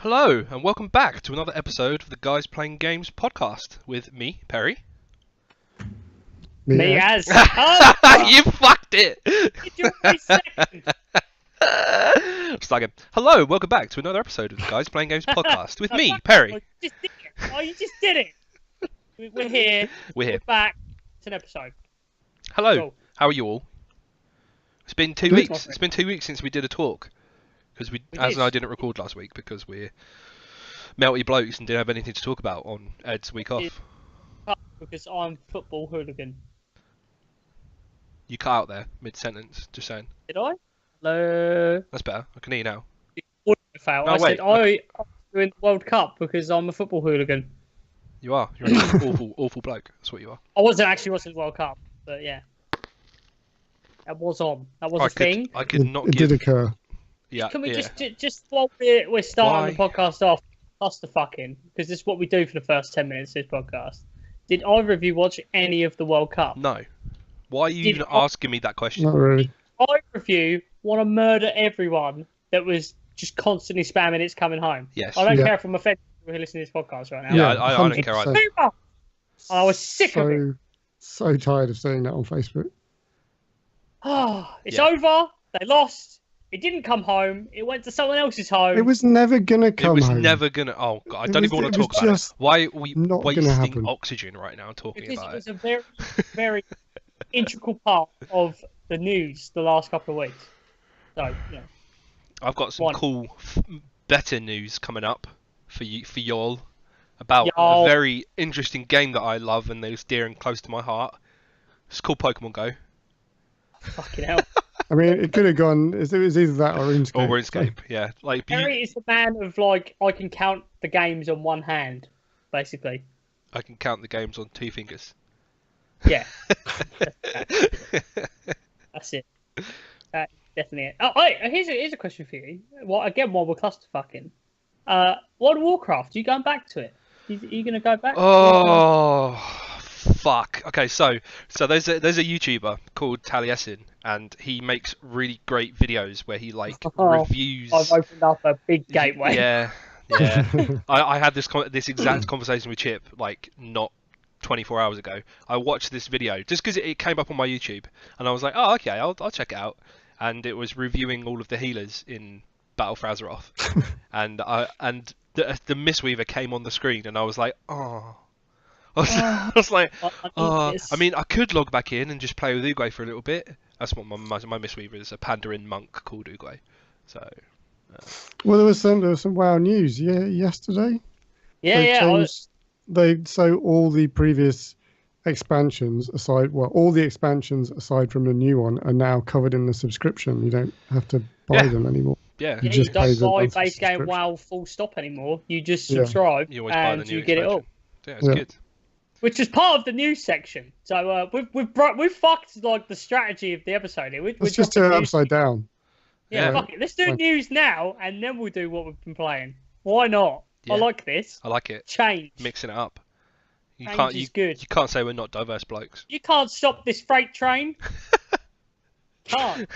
Hello, and welcome back to another episode of the Guys Playing Games podcast with me, Perry. Me Yeah. as. Oh, You fucked it! did you wait a second? Start again. Hello, welcome back to another episode of the Guys Playing Games podcast with me, Perry. Oh, you just did it. Oh, you just did it. We're here. We're here. We're back. It's an episode. Hello, Cool. how are you all? It's been 2 Good. weeks. It's been 2 weeks since we did a talk. Because We Az did. and I didn't record last week because we're melty blokes and didn't have anything to talk about on Ed's week We off. did. Because I'm football hooligan. You cut out there, mid-sentence, just saying. Did I? Hello. That's better, I can hear you now. Audio fail. No, I wait. said I'm doing the World Cup because I'm a football hooligan. You are. You're an awful bloke. That's what you are. I wasn't actually watching the World Cup, but yeah. That was on. That was a thing. I could not It give. did occur. Yeah. Can we yeah. just while we're starting Why? the podcast off, cluster fucking, because this is what we do for the first 10 minutes of this podcast. Did either of you watch any of the World Cup? No. Why are you Did even I- asking me that question? Not really. Either of you want to murder everyone that was just constantly spamming it's coming home? Yes. I don't Yeah. care if I'm offended people who listen to this podcast right now. Yeah, I don't care 100%. either. Super! I was sick of it. So tired of seeing that on Facebook. Oh, it's Yeah. over. They lost. It didn't come home. It went to someone else's home. It was never gonna It come was home. never gonna. Oh god, I It don't was- even want it to was talk about it. just Why are we not gonna wasting happen. oxygen right now talking because about it was it? a very, very integral part of the news the last couple of weeks. So, yeah. I've got some One. cool, better news coming up for you, for y'all, about Y'all. a very interesting game that I love and that is dear and close to my heart. It's called Pokemon Go. Fucking hell. I mean, it could have gone. It was either that or RuneScape. Or RuneScape, yeah. Like, Harry is the man of, like, I can count the games on one hand, basically. I can count the games on 2 fingers. Yeah. That's it. That's definitely it. Oh, wait, here's a question for you. Well, again, while we're clusterfucking. World of Warcraft, you going back to it? Are you going to go back? Oh, fuck. Okay, so there's a YouTuber called Taliesin, and he makes really great videos where he like Oh, reviews. I've opened up a big gateway. Yeah, yeah. I had this exact conversation with Chip like not 24 hours ago. I watched this video just because it came up on my YouTube, and I was like, oh, okay, I'll check it out. And it was reviewing all of the healers in Battle for Azeroth, and the Mistweaver came on the screen, and I was like, oh. I was like, I need this. I mean, I could log back in and just play with Uguay for a little bit. That's what my Mistweaver is, a Pandarin monk called Uguay. So, Well, there was some WoW news. Yeah, yesterday. yeah, yeah. So all the previous expansions all the expansions aside from the new one are now covered in the subscription. You don't have to buy Yeah. them anymore. yeah. You You just pay don't the buy monthly base game subscription. WoW full stop anymore. You just Yeah. subscribe You always buy the and new you get it all. expansion. Yeah, it's Yeah. good. Which is part of the news section. So we've fucked like the strategy of the episode here. Let's just do it upside down. Yeah, Yeah. fuck it. Let's do Fine. news now, and then we'll do what we've been playing. Why not? Yeah. I like this. I like it. Change. Mixing it up. You Change can't. is You, good. you can't say we're not diverse blokes. You can't stop this freight train. Can't.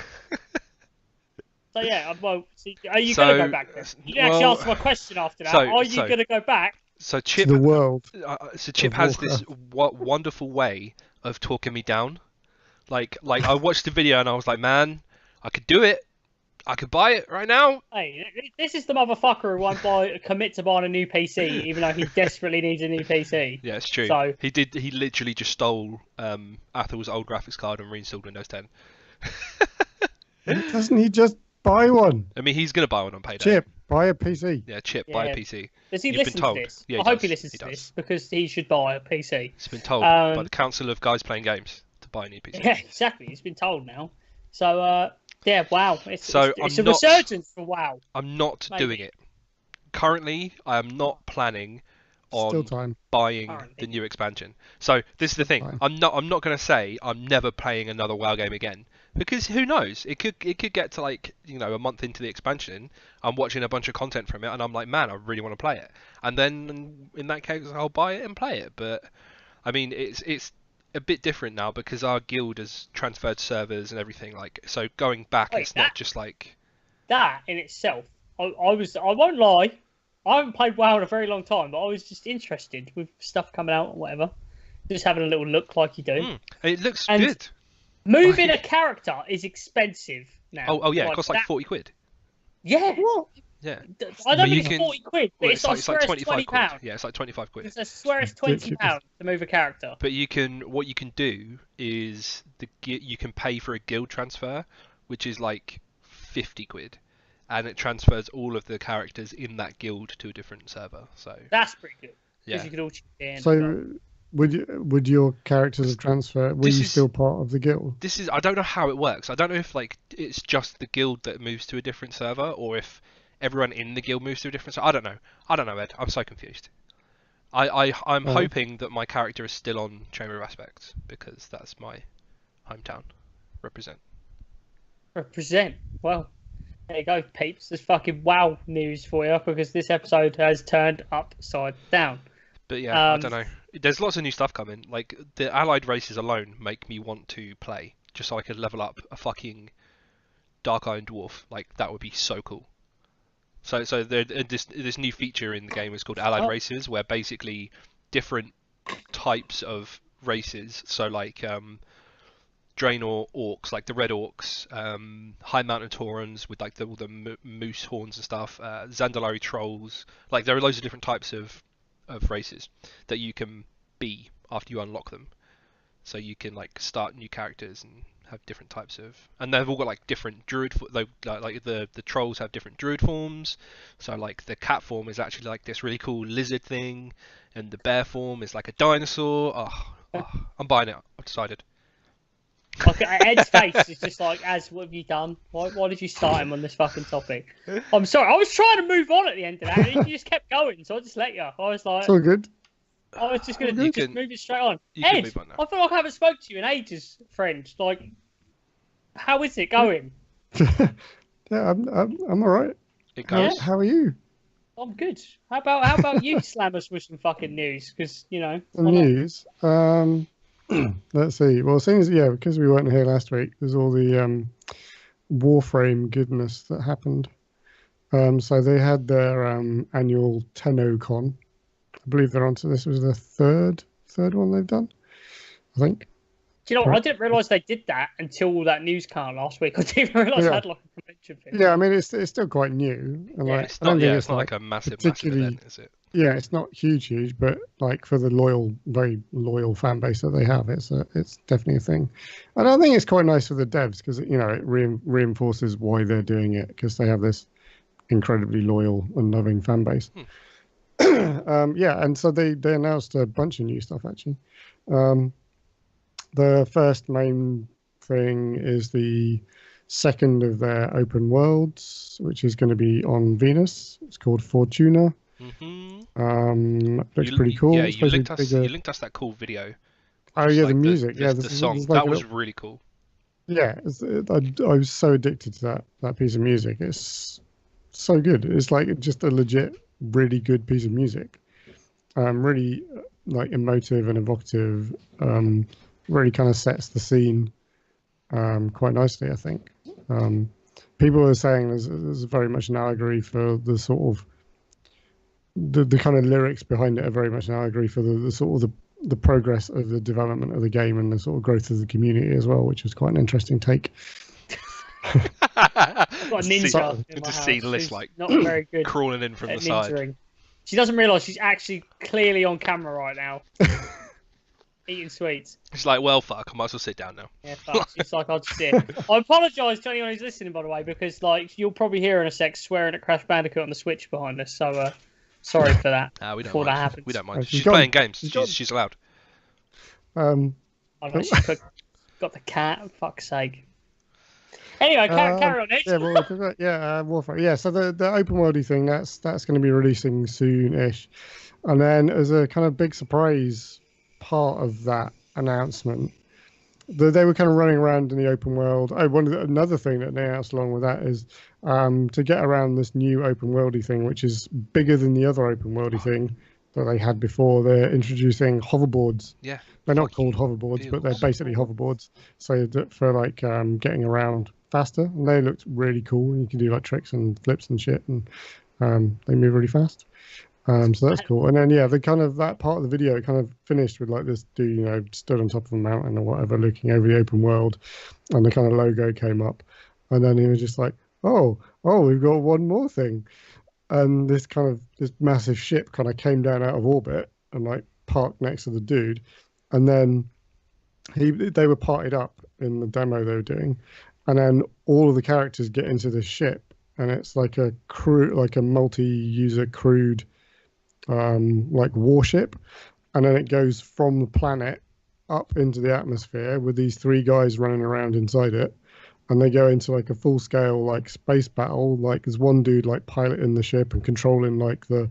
So yeah, well, are you So, going to go back then? You didn't actually well, answer my question after that. so- Are you so- going to go back? So To Chip, the world. so Chip of has this Warcraft. wonderful way of talking me down. Like I watched the video and I was like, man, I could do it. I could buy it right now. Hey, this is the motherfucker who won't commit to buying a new PC, even though he desperately needs a new PC. Yeah, it's true. So- He did. He literally just stole Athel's old graphics card and reinstalled Windows 10. Doesn't he just buy one? I mean, he's gonna buy one on payday. Chip, buy a PC. Yeah, Chip, buy a Yeah. PC. Does he You've been listen to told. this? Yeah, I he hope does. he listens He to does. this because he should buy a PC. He's been told by Um, the Council of Guys Playing Games to buy a new PC. Yeah, exactly. He's been told now. So, yeah, WoW. It's So, it's I'm a not- resurgence for WoW. I'm not Maybe. doing it. Currently, I am not planning on Still time. buying Currently. the new expansion. So this is the thing. Fine. I'm not going to say I'm never playing another WoW game again because who knows? It could get to like a month into the expansion. I'm watching a bunch of content from it and I'm like, man, I really want to play it. And then in that case, I'll buy it and play it. But I mean, it's a bit different now because our guild has transferred servers and everything. Like so, going back, Wait, it's not just like That in itself, I won't lie. I haven't played WoW in a very long time, but I was just interested with stuff coming out or whatever. Just having a little look like you do. It looks And good. Moving a character is expensive now. Oh yeah, it costs like 40 quid. Yeah. What? Yeah. I don't think it's 40 quid, but it's like 25 quid. £20. Yeah, it's like 25 quid. I swear it's £20 to move a character. But what you can do is you can pay for a guild transfer, which is like 50 quid, and it transfers all of the characters in that guild to a different server. So that's pretty good. Yeah. You could all chip in. So would your characters have transferred? Were you still part of the guild? I don't know how it works. I don't know if like it's just the guild that moves to a different server, or if everyone in the guild moves to a different server. I don't know, Ed. I'm so confused. I'm hoping that my character is still on Chamber of Aspects, because that's my hometown. Represent. Well, there you go, peeps. There's fucking WoW news for you, because this episode has turned upside down. But yeah, I don't know. There's lots of new stuff coming. Like, the allied races alone make me want to play, just so I could level up a fucking Dark Iron Dwarf. Like, that would be so cool. So this new feature in the game is called Allied Races, where basically different types of races, so like Draenor orcs, like the red orcs, High Mountain Taurans with like all the moose horns and stuff, Zandalari trolls, like there are loads of different types of races that you can be after you unlock them. So you can like start new characters and have different types of, and they've all got like different druid, like the trolls have different druid forms. So like the cat form is actually like this really cool lizard thing, and the bear form is like a dinosaur. Oh, I'm buying it. I've decided. Okay, Ed's face is just like, what have you done? Why did you start him on this fucking topic? I'm sorry, I was trying to move on at the end of that, and you just kept going, so I just let you. I was like, it's all good. I was just going to just move it straight on. Ed, I feel like I haven't spoke to you in ages, friend. Like, how is it going? Yeah, I'm all right. It goes. How are you? I'm good. How about you slam us with some fucking news? Because the news. Let's see. Well, because we weren't here last week, there's all the Warframe goodness that happened. So they had their annual TennoCon. I believe they're on to this. Was the third one they've done, I think. Do you know what? I didn't realise they did that until that news came out last week. I didn't realise they had like a convention thing. Yeah, I mean it's still quite new. And, yeah, it's not like a massive event, is it? Yeah, it's not huge, but like for the very loyal fan base that they have, it's definitely a thing. And I think it's quite nice for the devs, because it reinforces why they're doing it, because they have this incredibly loyal and loving fan base. And so they announced a bunch of new stuff actually. The first main thing is the second of their open worlds, which is going to be on Venus. It's called Fortuna. Looks pretty cool. Yeah, you linked us that cool video. Oh yeah, the music. The song. That was really cool. Yeah, I was so addicted to that piece of music. It's so good. It's like just a legit, really good piece of music. Really like emotive and evocative. Really kind of sets the scene quite nicely, I think. People are saying there's very much an allegory for the sort of the kind of lyrics behind it are very much an allegory for the sort of the progress of the development of the game and the sort of growth of the community as well, which is quite an interesting take. I've got a ninja in my house. See Liz like not very good crawling in from the side. She doesn't realise she's actually clearly on camera right now. Eating sweets. She's like, well, fuck, I might as well sit down now. Yeah, fuck. She's like, I'll just sit. I apologise to anyone who's listening, by the way, because like you'll probably hear in a sec swearing at Crash Bandicoot on the Switch behind us. So sorry for that. We don't before mind. that happens. We don't mind. She's playing games. She's allowed. I know she's got the cat. For fuck's sake. Anyway, carry on. Warframe. Yeah, so the open worldy thing that's going to be releasing soon-ish, and then as a kind of big surprise part of that announcement, they were kind of running around in the open world. Another thing that they announced along with that is to get around this new open worldy thing, which is bigger than the other open worldy thing that they had before. They're introducing hoverboards. Yeah, they're not called hoverboards, but they're basically hoverboards. So for like getting around faster, and they looked really cool. You can do like tricks and flips and shit, and They move really fast. So that's cool. And then the kind of that part of the video kind of finished with like this dude, stood on top of a mountain or whatever, looking over the open world, and the kind of logo came up, and then he was just like, oh, we've got one more thing, and this massive ship kind of came down out of orbit and like parked next to the dude, and then they were parted up in the demo they were doing, and then all of the characters get into this ship, and it's like a multi-user crewed like warship, and then it goes from the planet up into the atmosphere with these three guys running around inside it, and they go into like a full scale like space battle. Like there's one dude like piloting the ship and controlling like the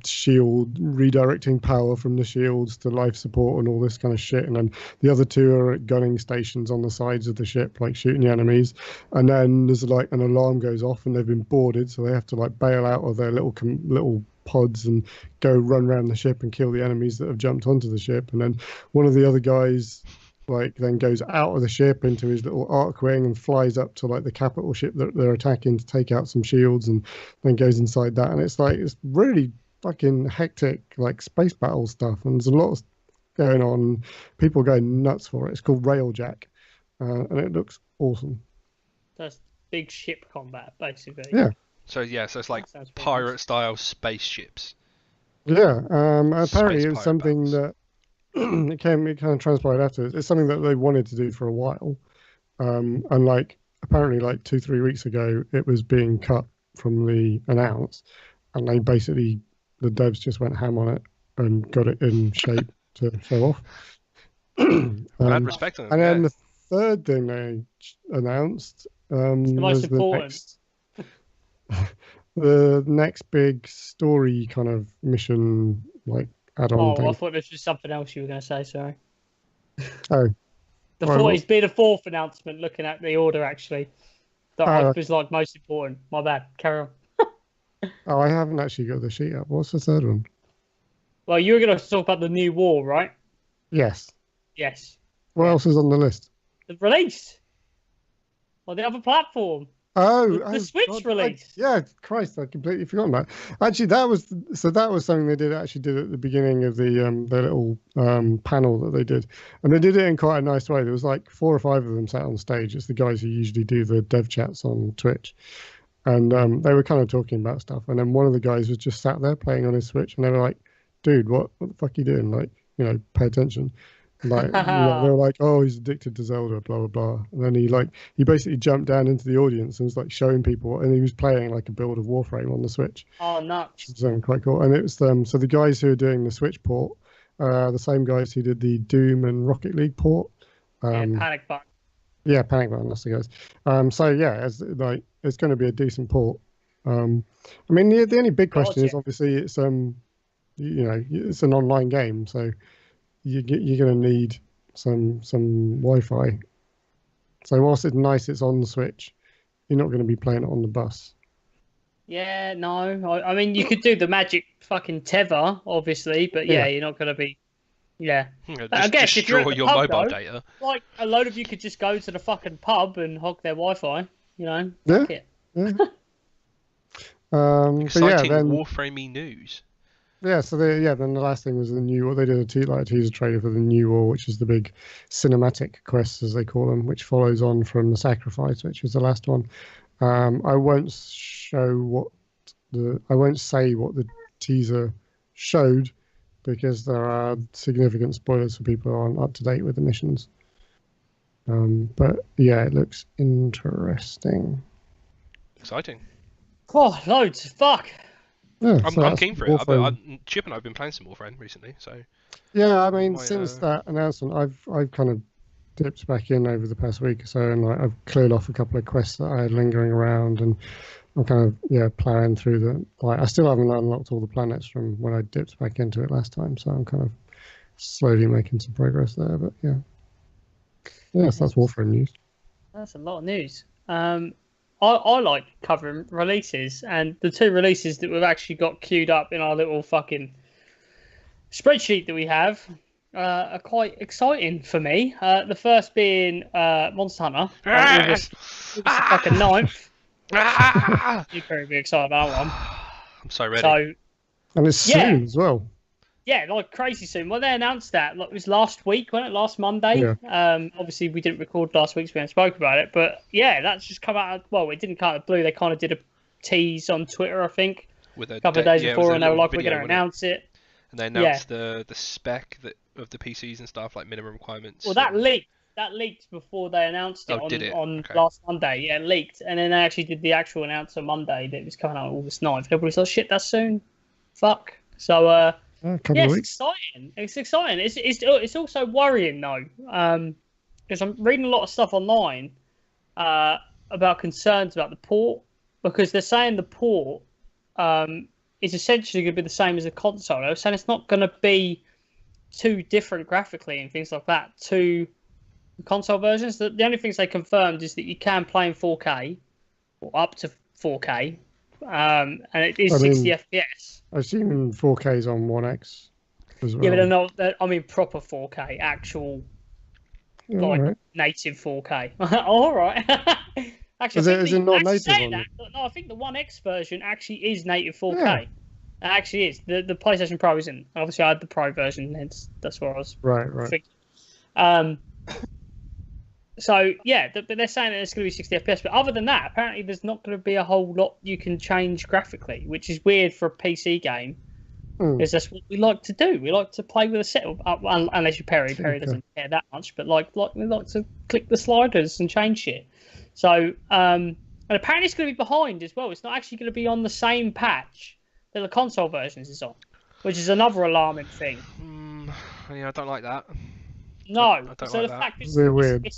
shield, redirecting power from the shields to life support and all this kind of shit, and then the other two are at gunning stations on the sides of the ship like shooting the enemies, and then there's like an alarm goes off and they've been boarded, so they have to like bail out of their little pods and go run around the ship and kill the enemies that have jumped onto the ship. And then one of the other guys like then goes out of the ship into his little arc wing and flies up to like the capital ship that they're attacking to take out some shields, and then goes inside that. And it's really fucking hectic like space battle stuff, and there's a lot going on. People are going nuts for it. It's called Railjack, and it looks awesome. That's big ship combat basically. Yeah. So it's like pirate-style spaceships. Yeah. Apparently it was something battles. that it kind of transpired afterwards. It's something that they wanted to do for a while, and like apparently like 2-3 weeks ago it was being cut from the announce, and they basically the devs just went ham on it and got it in shape to show off. I had respect on it. And then the third thing they announced was the next big story kind of mission, like add-on thing. I thought this was something else you were going to say. Sorry. Oh. It's been a fourth announcement. Looking at the order, actually, that was like most important. My bad. Carry on. Oh, I haven't actually got the sheet up. What's the third one? Well, you were going to talk about the new war, right? Yes. Yes. What else is on the list? The release on the other platform. The Switch release. Christ, I completely forgot that. Actually, that was something they did at the beginning of the their little panel that they did, and they did it in quite a nice way. There was like 4 or 5 of them sat on stage. It's the guys who usually do the dev chats on Twitch, and they were kind of talking about stuff. And then one of the guys was just sat there playing on his Switch, and they were like, "Dude, what the fuck are you doing? Like, pay attention." Like they were like, oh, he's addicted to Zelda, blah blah blah. And then he basically jumped down into the audience and was like showing people, and he was playing like a build of Warframe on the Switch. Oh, nuts! So quite cool. And it was so the guys who are doing the Switch port, the same guys who did the Doom and Rocket League port. Panic Button. Yeah, Panic Button. That's the guys. So yeah, it's going to be a decent port. I mean, the only big question is obviously it's it's an online game, so you're going to need some Wi-Fi. So whilst it's nice it's on the Switch, you're not going to be playing it on the bus. Yeah, no. I mean, you could do the magic fucking tether, obviously, but you're not going to be... Yeah. I guess if you're at the your pub, mobile data. Like, a load of you could just go to the fucking pub and hog their Wi-Fi, Yeah. Fuck it. Yeah. Exciting Warframe news. Yeah, so then the last thing was the new. They did a teaser trailer for the new war, which is the big cinematic quest, as they call them, which follows on from the Sacrifice, which was the last one. I won't say what the teaser showed, because there are significant spoilers for people who aren't up to date with the missions. But yeah, it looks interesting. Exciting. Oh, loads! Fuck. Yeah, I'm keen for it. Chip and I've been playing some Warframe recently, so. Yeah, I mean, since that announcement, I've kind of dipped back in over the past week or so, and like I've cleared off a couple of quests that I had lingering around, and I'm kind of plowing through them. Like I still haven't unlocked all the planets from when I dipped back into it last time, so I'm kind of slowly making some progress there. But yeah, so that's Warframe news. That's a lot of news. I like covering releases, and the 2 releases that we've actually got queued up in our little fucking spreadsheet that we have are quite exciting for me. The first being Monster Hunter on August fucking 9th. Ah! You'd very be excited about that one. I'm so ready. So And it's Yeah. soon as well. yeah, like crazy soon. Well, they announced that like, it was last week, wasn't it? Last Monday. Yeah. Obviously we didn't record last week, so we haven't spoke about it. But yeah, that's just come out. Well, it didn't come out of the blue. They kind of did a tease on Twitter, I think, With a couple of days it was before, a and they were little like, "We're video, going to wasn't it? announce it." And they announced the spec of the PCs and stuff, like minimum requirements. Well, that leaked. That leaked before they announced it on Okay. last Monday. Yeah, it leaked, and then they actually did the actual announce on Monday that it was coming out on August 9th. Everybody's like, "Shit, that's soon." Fuck. So A couple yeah, of it's weeks. exciting. It's exciting. It's also worrying though, because I'm reading a lot of stuff online about concerns about the port, because they're saying the port is essentially going to be the same as a console. They're saying it's not going to be too different graphically and things like that to the console versions. The only things they confirmed is that you can play in 4K or up to 4K, and it is 60 FPS. I've seen 4Ks on One X as well. Yeah, but they're not. I mean, proper 4K, actual like Alright. native 4K. All right. Actually, Is it not native on that, no, I think the One X version actually is native 4K. Yeah. It actually is. The PlayStation Pro isn't. Obviously, I had the Pro version, hence that's where I was. Right. thinking. So yeah, but they're saying that it's going to be 60 FPS. But other than that, apparently there's not going to be a whole lot you can change graphically, which is weird for a PC game. Because that's what we like to do. We like to play with a setup, unless you're Perry. Perry doesn't care that much, but we like to click the sliders and change shit. So, and apparently it's going to be behind as well. It's not actually going to be on the same patch that the console versions is on, which is another alarming thing. Yeah, I don't like that. No, I don't so like the that. fact Weird.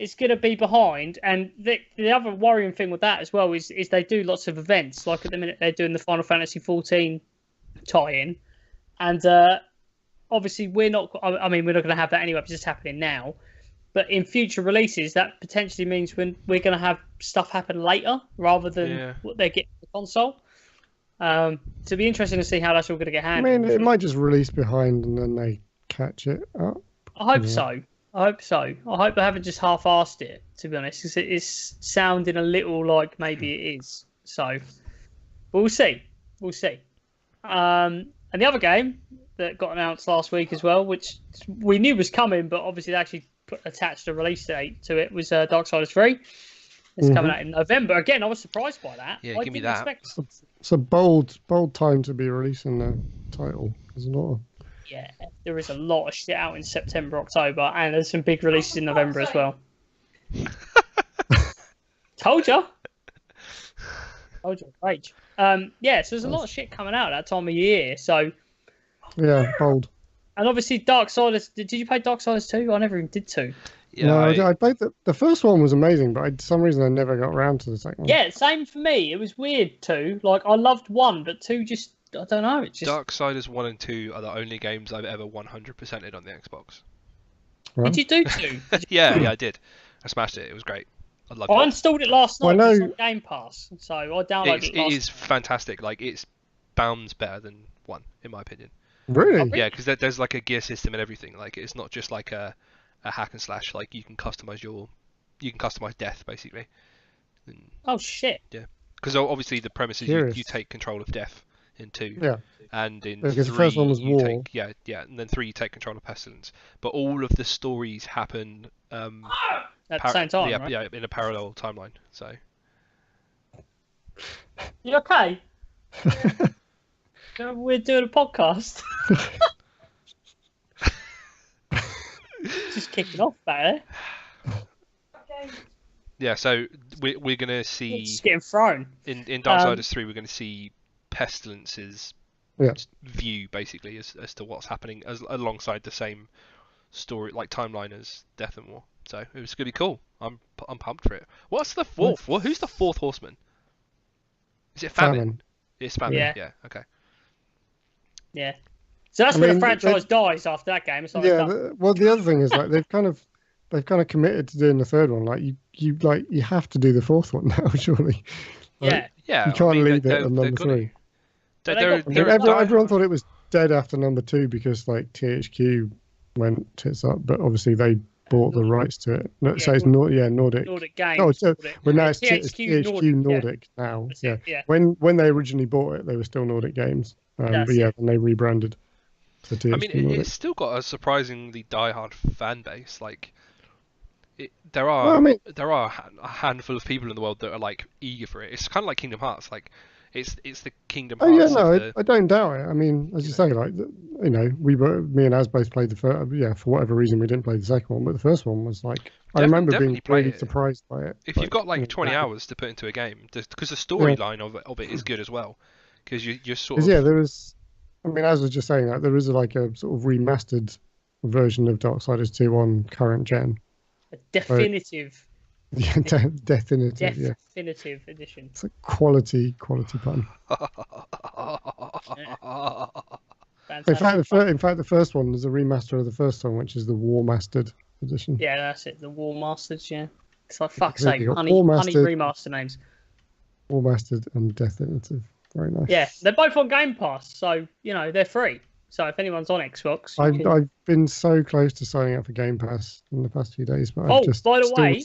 it's going to be behind, and the other worrying thing with that as well is they do lots of events. Like at the minute they're doing the Final Fantasy 14 tie-in, and obviously we're not. I mean, we're not going to have that anyway. It's just happening now. But in future releases, that potentially means we're going to have stuff happen later rather than what they get for the console. To be interesting to see how that's all going to get I handled. mean, it might just release behind and then they catch it up. I hope so. I hope they haven't just half-assed it, to be honest, because it is sounding a little like maybe it is. So, but we'll see. We'll see. And the other game that got announced last week as well, which we knew was coming, but obviously they actually attached a release date to it, was Darksiders 3. It's coming out in November. Again, I was surprised by that. Yeah, I give me didn't that. expect... It's a bold time to be releasing the title. There's a lot of... Yeah, there is a lot of shit out in September, October, and there's some big releases in November as well. Told you. Rage. Yeah, so there's a lot of shit coming out at that time of year. So Yeah, bold. and obviously Darksiders. Did you play Darksiders 2? I never even did 2. Yeah, No, I played the first one was amazing, but for some reason I never got around to the second one. Yeah, same for me. It was weird 2. Like I loved 1, but 2 just I don't know. It just Darksiders 1 and 2 are the only games I've ever 100%ed on the Xbox. Right. Did you do 2? Yeah, I did. I smashed it. It was great. I loved I it. installed it last night. Well, I It's know- on Game Pass, so I downloaded it It last is fantastic. Like it's bounds better than 1, in my opinion. Really? Yeah, because there's like a gear system and everything. Like it's not just like a hack and slash. Like you can customize death basically. Oh shit! Because obviously the premise is Curious. you take control of death in 2. Yeah. And in Because 3 the first one was you war. take and then 3 you take control of pestilence. But all of the stories happen At the same time, right? yeah, in a parallel timeline. So You okay? We're doing a podcast. Just kicking off there. yeah, so we're gonna see Just getting thrown. in Darksiders 3 we're gonna see Pestilence's view basically as to what's happening alongside the same story like timeline as Death and War. So it was gonna be cool. I'm pumped for it. What's the fourth? Who's the fourth horseman? Is it Famine? It's Famine. Yeah. Okay. Yeah. So that's where the franchise dies after that game. It's like Well, the other thing is like they've kind of committed to doing the third one. Like you have to do the fourth one now, surely. Like, yeah. You can't leave it on number 3. Everyone thought it was dead after number 2 because like THQ went tits up, but obviously they bought the Nordic. rights to it. No, Yeah, so it's Nordic. Nordic Games. Oh, so well now it's THQ THQ Nordic. Nordic now. That's Yeah. it, yeah. When they originally bought it, they were still Nordic Games. But yeah, then they rebranded to THQ I mean, Nordic. it's still got a surprisingly diehard fan base. Like, there are Well, I mean, a handful of people in the world that are like eager for it. It's kind of like Kingdom Hearts. Like, it's the Kingdom oh Hearts. yeah, no, of the, I don't doubt it. I mean, as you say, like you know, me and Az both played the first. Yeah, for whatever reason, we didn't play the second one, but the first one was like I remember being definitely play really it. surprised by it. If you've got like 20 hours to put into a game, because the storyline of it is good as well, because you're sort of yeah, there was. I mean, as I was just saying that there is like a sort of remastered version of Darksiders 2 on current gen. A definitive. Yeah, definitive. Yeah, Definitive edition. it's a quality pun. In fact, the first one is a remaster of the first one, which is the War Mastered edition. Yeah, that's it. The War Masters. Yeah. It's like fuck's sake, You got honey remaster names. War Mastered and Definitive. Very nice. Yeah, they're both on Game Pass, so you know they're free. So if anyone's on Xbox, I've been so close to signing up for Game Pass in the past few days, but I've just by the still way,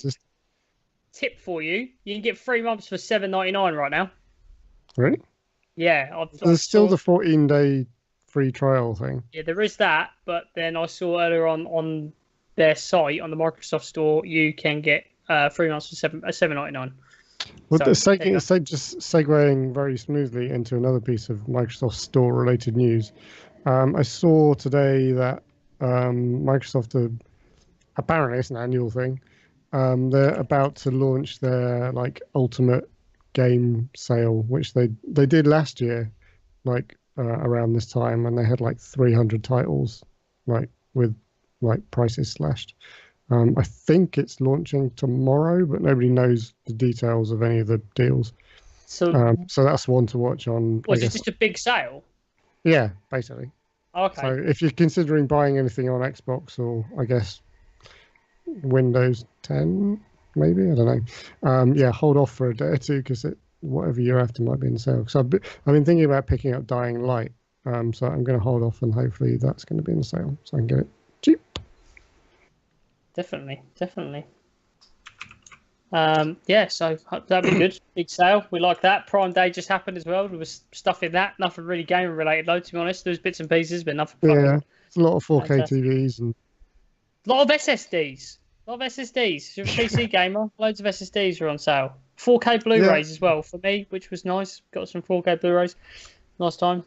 tip for you: you can get 3 months for $7.99 right now. Really? Yeah, there's still the 14-day free trial thing. Yeah, there is that, but then I saw earlier on their site on the Microsoft Store, you can get 3 months for $7.99. Well, So, just segueing very smoothly into another piece of Microsoft Store-related news. I saw today that Microsoft, apparently it's an annual thing, they're about to launch their like Ultimate Game sale, which they did last year, like around this time, and they had like 300 titles, like with like prices slashed. I think it's launching tomorrow, but nobody knows the details of any of the deals. So that's one to watch on. Was it just a big sale? Yeah, basically. Okay. So if you're considering buying anything on Xbox or I guess Windows 10, maybe, I don't know. Yeah, hold off for a day or two because whatever you're after might be in sale. So I've been thinking about picking up Dying Light. So I'm going to hold off and hopefully that's going to be in sale so I can get it cheap. Definitely. Yeah, so that'd be good. Big sale. We like that. Prime Day just happened as well. There was stuff in that. Nothing really gaming related, though, to be honest. There was bits and pieces, but nothing. Yeah, it's a lot of 4K TVs and a lot of SSDs. You're a PC gamer. Loads of SSDs are on sale. 4K Blu-rays as well for me, which was nice. Got some 4K Blu-rays. Nice time.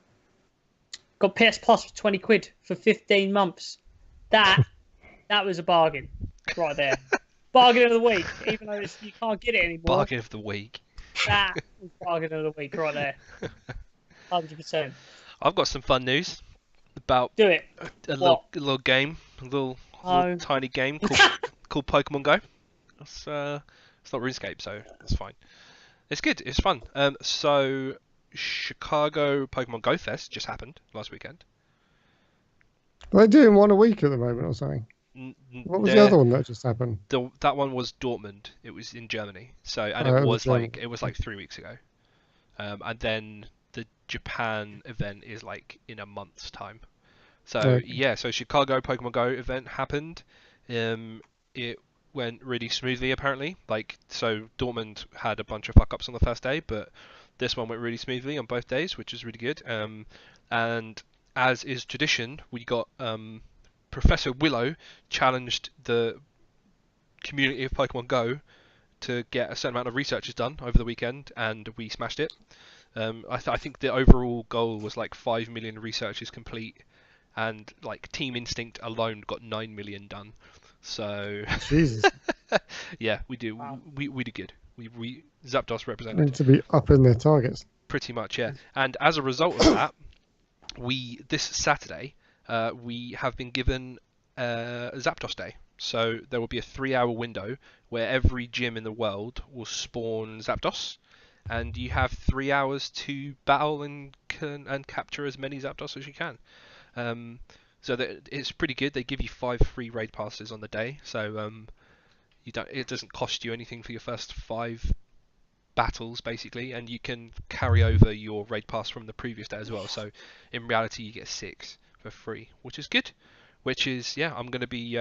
Got PS Plus for 20 quid for 15 months. That was a bargain right there. Bargain of the week, even though you can't get it anymore. Bargain of the week. That was bargain of the week right there. 100%. I've got some fun news about Do it. a little game, a little tiny game called Pokemon Go. It's not RuneScape, so that's fine. It's good. It's fun. So Chicago Pokemon Go Fest just happened last weekend. They're doing one a week at the moment or something. What was the other one that just happened? That one was Dortmund. It was in Germany. It was like 3 weeks ago. And then the Japan event is like in a month's time. So so Chicago Pokemon Go event happened. It went really smoothly apparently. So Dortmund had a bunch of fuck ups on the first day, but this one went really smoothly on both days, which is really good. And as is tradition, we got Professor Willow challenged the community of Pokemon Go to get a certain amount of researches done over the weekend, and we smashed it. I think the overall goal was like 5 million researches complete, and like Team Instinct alone got 9 million done. So Jesus. Yeah, we do. Wow. We do good. We Zapdos represented. Need to be up in their targets. Pretty much, yeah. And as a result of that, this Saturday. We have been given a Zapdos Day. So there will be a 3-hour window where every gym in the world will spawn Zapdos, and you have 3 hours to battle and capture as many Zapdos as you can. So it's pretty good. They give you 5 free raid passes on the day, so it doesn't cost you anything for your first 5 battles basically, and you can carry over your raid pass from the previous day as well. So in reality, you get 6 for free, which is good. I'm going to be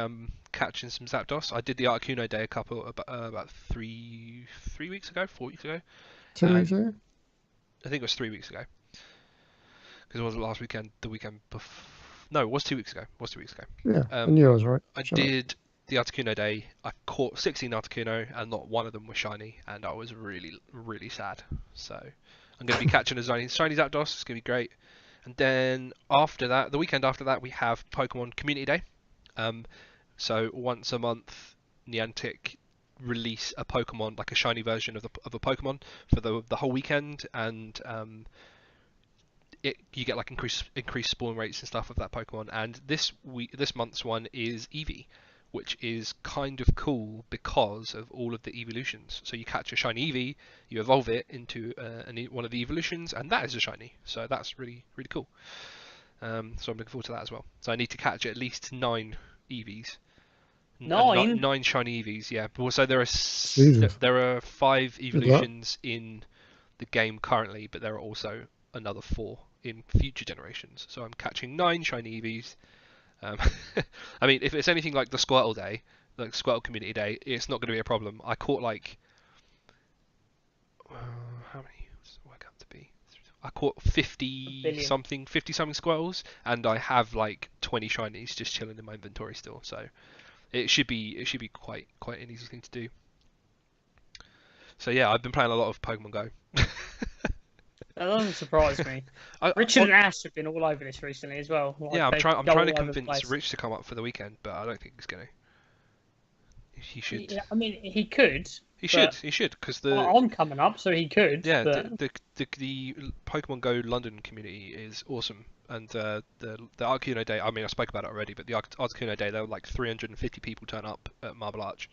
catching some Zapdos. I did the Articuno Day about 3 weeks ago, 4 weeks ago. 2 weeks ago? I think it was 3 weeks ago. Because it wasn't last weekend, the weekend before. No, it was 2 weeks ago. Yeah, I knew I was right. I did the Articuno Day. I caught 16 Articuno, and not one of them was shiny, and I was really, really sad. So I'm going to be catching a shiny Zapdos. It's going to be great. And then after that, the weekend after that, we have Pokemon Community Day. So once a month, Niantic release a Pokemon, like a shiny version of a Pokemon for the whole weekend, and you get like increased spawn rates and stuff of that Pokemon. And this month's one is Eevee, which is kind of cool because of all of the evolutions. So you catch a shiny Eevee, you evolve it into one of the evolutions, and that is a shiny. So that's really, really cool. So I'm looking forward to that as well. So I need to catch at least 9 Eevees. 9? 9 shiny Eevees, yeah. So there are 5 evolutions in the game currently, but there are also another 4 in future generations. So I'm catching 9 shiny Eevees. I mean, if it's anything like the Squirtle Day, like Squirtle Community Day, it's not going to be a problem. I caught like how many does it work out to be? I caught 50 something Squirtles, and I have like 20 shinies just chilling in my inventory still. So it should be quite an easy thing to do. So yeah, I've been playing a lot of Pokemon Go. That doesn't surprise me. Richard and Ash have been all over this recently as well. Like, yeah, I'm trying to convince Rich to come up for the weekend, but I don't think he's gonna. He should. Yeah, I mean, he could. He should, because I'm coming up, so he could. Yeah, but... the Pokemon Go London community is awesome, and the Articuno Day. I mean, I spoke about it already, but the Articuno Day, there were like 350 people turn up at Marble Arch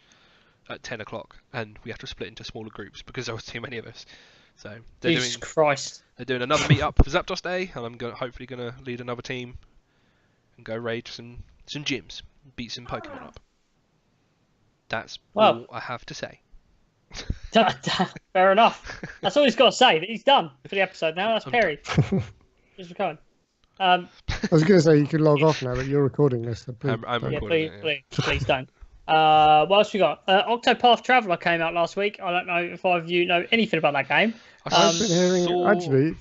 at 10 o'clock, and we have to split into smaller groups because there was too many of us. So Jesus Christ! They're doing another meet-up for Zapdos Day, and I'm hopefully gonna lead another team and go raid some gyms, beat some Pokemon up. That's all I have to say. Fair enough. That's all he's got to say. He's done for the episode now. That's Perry. Just for coming. I was going to say you can log off now, but you're recording this. So I'm recording. Please don't. What else we got? Octopath Traveller came out last week. I don't know if either of you know anything about that game. I've been hearing, actually,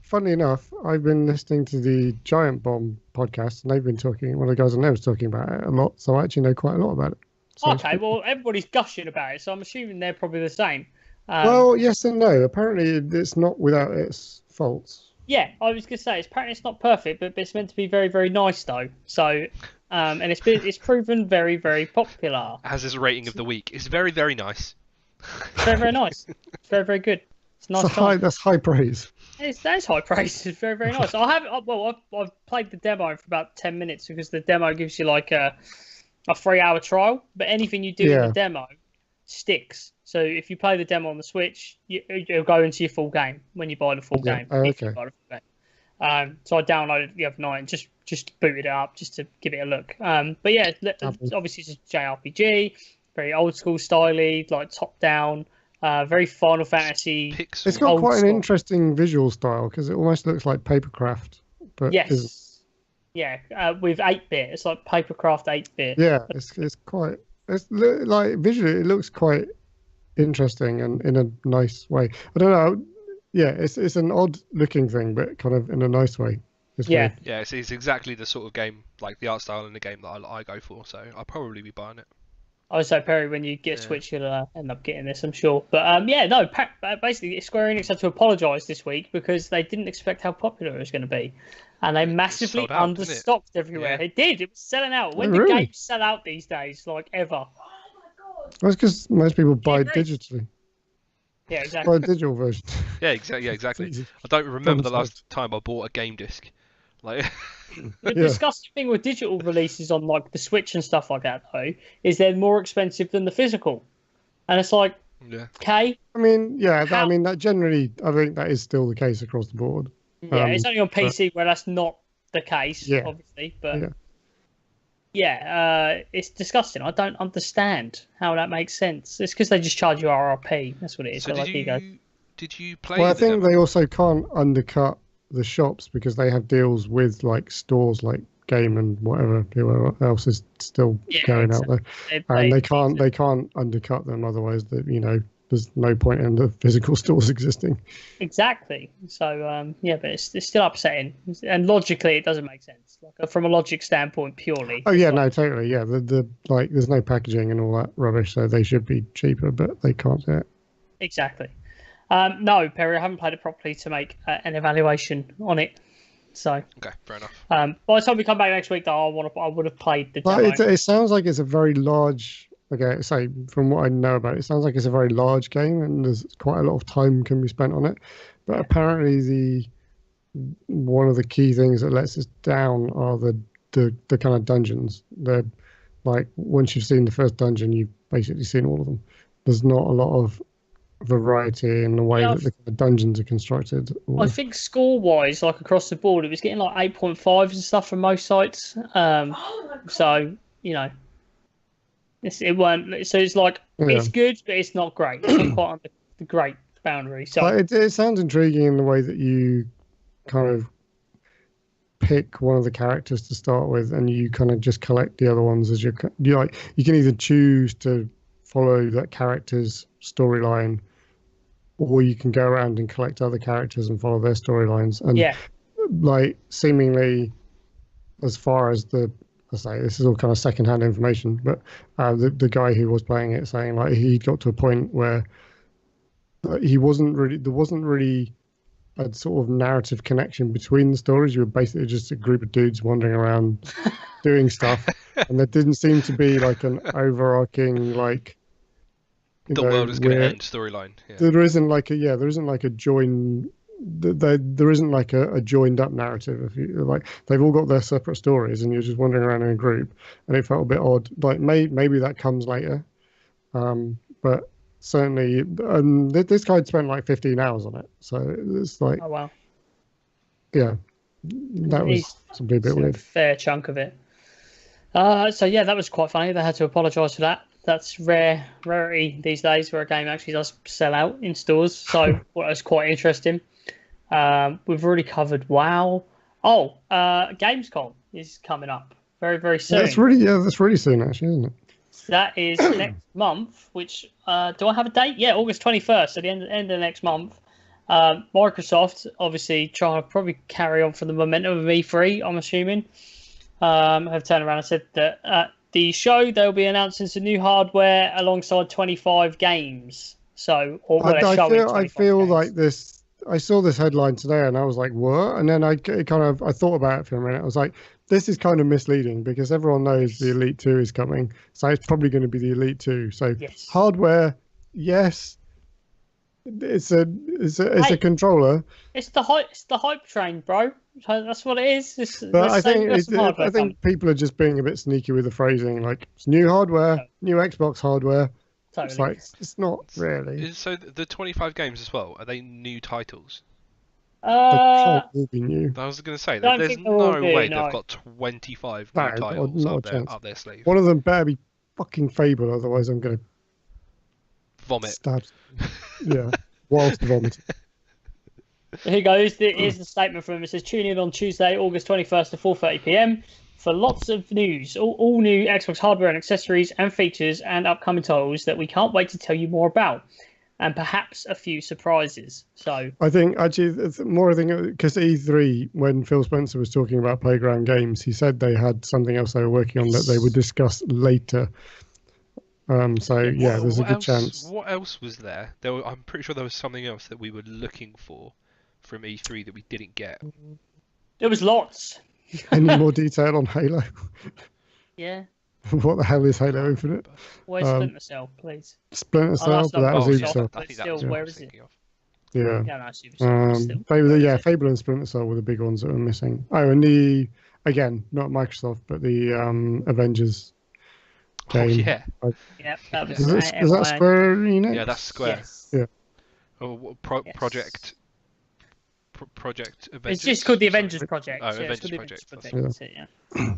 funnily enough, I've been listening to the Giant Bomb podcast, and they've been talking, one of the guys I know was talking about it a lot, so I actually know quite a lot about it. So okay, well, everybody's gushing about it, so I'm assuming they're probably the same. Well, yes and no. Apparently, it's not without its faults. Yeah, I was going to say, apparently it's not perfect, but it's meant to be very, very nice, though. So, and it's proven very, very popular. As is a rating of the week. It's very, very nice. Very, very nice. It's very, very good. It's nice. That's high praise. That's high praise. It's very, very nice. I've played the demo for about 10 minutes because the demo gives you like a 3-hour trial, but anything you do in the demo sticks. So if you play the demo on the Switch, you'll go into your full game when you buy the full game. Oh, okay. So I downloaded it the other night and just booted it up just to give it a look. But yeah, obviously it's a JRPG, very old school styly, like top down, very Final Fantasy. Pixel. It's got quite an interesting visual style because it almost looks like papercraft. But yes. Yeah, with 8-bit. It's like Papercraft 8-bit. Yeah, it's quite... It's like visually, it looks quite interesting and in a nice way. I don't know. Yeah, it's an odd-looking thing, but kind of in a nice way. Yeah, it's exactly the sort of game, like the art style in the game that I go for, so I'll probably be buying it. I would say, Perry, when you get Switch, you'll end up getting this, I'm sure. But basically, Square Enix had to apologise this week because they didn't expect how popular it was going to be. And they massively understocked everywhere. Yeah. It did. It was selling out. When do games sell out these days? Like, ever. Oh, my God. That's because most people buy digitally. Yeah, exactly. Buy a digital version. Yeah, exactly. I don't remember the last time I bought a game disc. Like... The disgusting thing with digital releases on like the Switch and stuff like that, though, is they're more expensive than the physical, and it's like, okay. I mean, that generally, I think that is still the case across the board. Yeah, it's only on PC where that's not the case, obviously. But it's disgusting. I don't understand how that makes sense. It's because they just charge you RRP. That's what it is. So did you play? Well, I think they also can't undercut the shops because they have deals with like stores like Game and whoever else is still going out there, and they can't undercut them. Otherwise, there's no point in the physical stores existing. Exactly. So but it's still upsetting, and logically it doesn't make sense. Like from a logic standpoint, purely. Oh yeah, no, totally. Yeah, the like there's no packaging and all that rubbish, so they should be cheaper, but they can't do it. Exactly. No, Perry, I haven't played it properly to make an evaluation on it. So okay, fair enough. By the time we come back next week, though, I would have played the demo. It sounds like it's a very large. Okay, so from what I know about it, it sounds like it's a very large game, and there's quite a lot of time can be spent on it. But apparently, one of the key things that lets us down are the kind of dungeons. They're like once you've seen the first dungeon, you've basically seen all of them. There's not a lot of variety in the way that the dungeons are constructed. I think score-wise, like across the board, it was getting like 8.5s and stuff from most sites. So it weren't. So it's like it's good, but it's not great. It's not quite on the great boundary. So it sounds intriguing in the way that you kind of pick one of the characters to start with, and you kind of just collect the other ones as you can either choose to follow that character's storyline, or you can go around and collect other characters and follow their storylines. And like seemingly, as far as I say, this is all kind of secondhand information, but the guy who was playing it saying like he got to a point where there wasn't really a sort of narrative connection between the stories. You were basically just a group of dudes wandering around doing stuff, and there didn't seem to be like an overarching like the world is going to end storyline. There isn't like a join. There isn't like a joined up narrative. If you like, they've all got their separate stories, and you're just wandering around in a group, and it felt a bit odd. Like maybe that comes later, but certainly, this guy'd spent like 15 hours on it, so it's like, oh wow, yeah, that was something a bit weird. A fair chunk of it. So yeah, that was quite funny. They had to apologise for that. That's rarity these days where a game actually does sell out in stores. So well, that's quite interesting. We've already covered WoW. Gamescom is coming up very, very soon. That's really soon actually, isn't it? That is next month. Which do I have a date? Yeah, August 21st. At the end of next month. Microsoft obviously trying to probably carry on from the momentum of E3. I'm assuming. Have turned around and said that at the show they'll be announcing some new hardware alongside 25 games. So, I feel games. Like this. I saw this headline today and I was like, "What?" And then I thought about it for a minute. I was like, "This is kind of misleading because everyone knows the Elite 2 is coming, so it's probably going to be the Elite 2." So hardware, yes, it's a controller. It's the hype train, bro. That's what it is. But I think people are just being a bit sneaky with the phrasing, like it's new hardware, new Xbox hardware. Totally. It's like it's not really. So the 25 games as well, are they new titles? They can't all be new. I was going to say there's no way they've got 25 new titles up their sleeve. One of them better be fucking Fable, otherwise I'm going to vomit. Stab. Yeah, whilst vomiting. Here goes. Here's the statement from him. It says, "Tune in on Tuesday, August 21st at 4:30 p.m. for lots of news, all new Xbox hardware and accessories and features and upcoming titles that we can't wait to tell you more about, and perhaps a few surprises." So I think actually it's more because E3, when Phil Spencer was talking about Playground Games, he said they had something else they were working on that they would discuss later. There's a good chance. What else was there? I'm pretty sure there was something else that we were looking for from E3 that we didn't get. There was lots. Any more detail on Halo? Yeah. What the hell is Halo Infinite? Where's Splinter Cell, please? Splinter Cell, but that was Ubisoft. I think that was where is it? Yeah. Yeah, no, it's Ubisoft. Fable and Splinter Cell were the big ones that were missing. Oh, and again, not Microsoft, but the Avengers game. Oh, yeah. Yeah, that was is that Square Enix? Yeah, that's Square. Yes. Yeah. Oh, Project Avengers. It's just called the Avengers Project. Oh, Avengers Project. Yeah.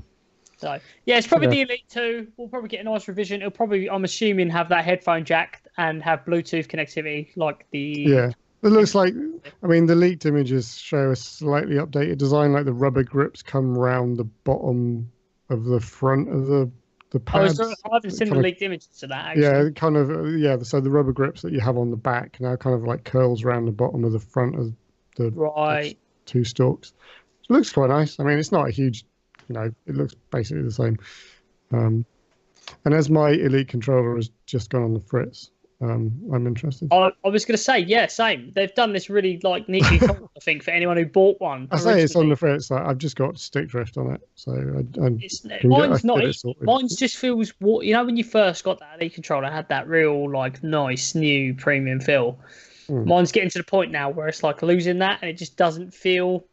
So, yeah, it's probably the Elite 2. We'll probably get a nice revision. It'll probably, I'm assuming, have that headphone jack and have Bluetooth connectivity like the It looks like, I mean, the leaked images show a slightly updated design, like the rubber grips come round the bottom of the front of the I pads. haven't seen the Kind of, leaked images to that yeah, actually. kind of, yeah. So the rubber grips that you have on the back now kind of like curls around the bottom of the front of the Right. two stalks. It looks quite nice. I mean, it's not a huge, it looks basically the same. And as my Elite controller has just gone on the fritz, I'm interested. I was going to say, yeah, same. They've done this really like neatly, I think, for anyone who bought one. I say it's on the fritz. Like, I've just got stick drift on it, so mine's not. Sorted. Mine's just feels. When you first got that Elite controller, it had that real like nice new premium feel. Mine's getting to the point now where it's like losing that, and it just doesn't feel.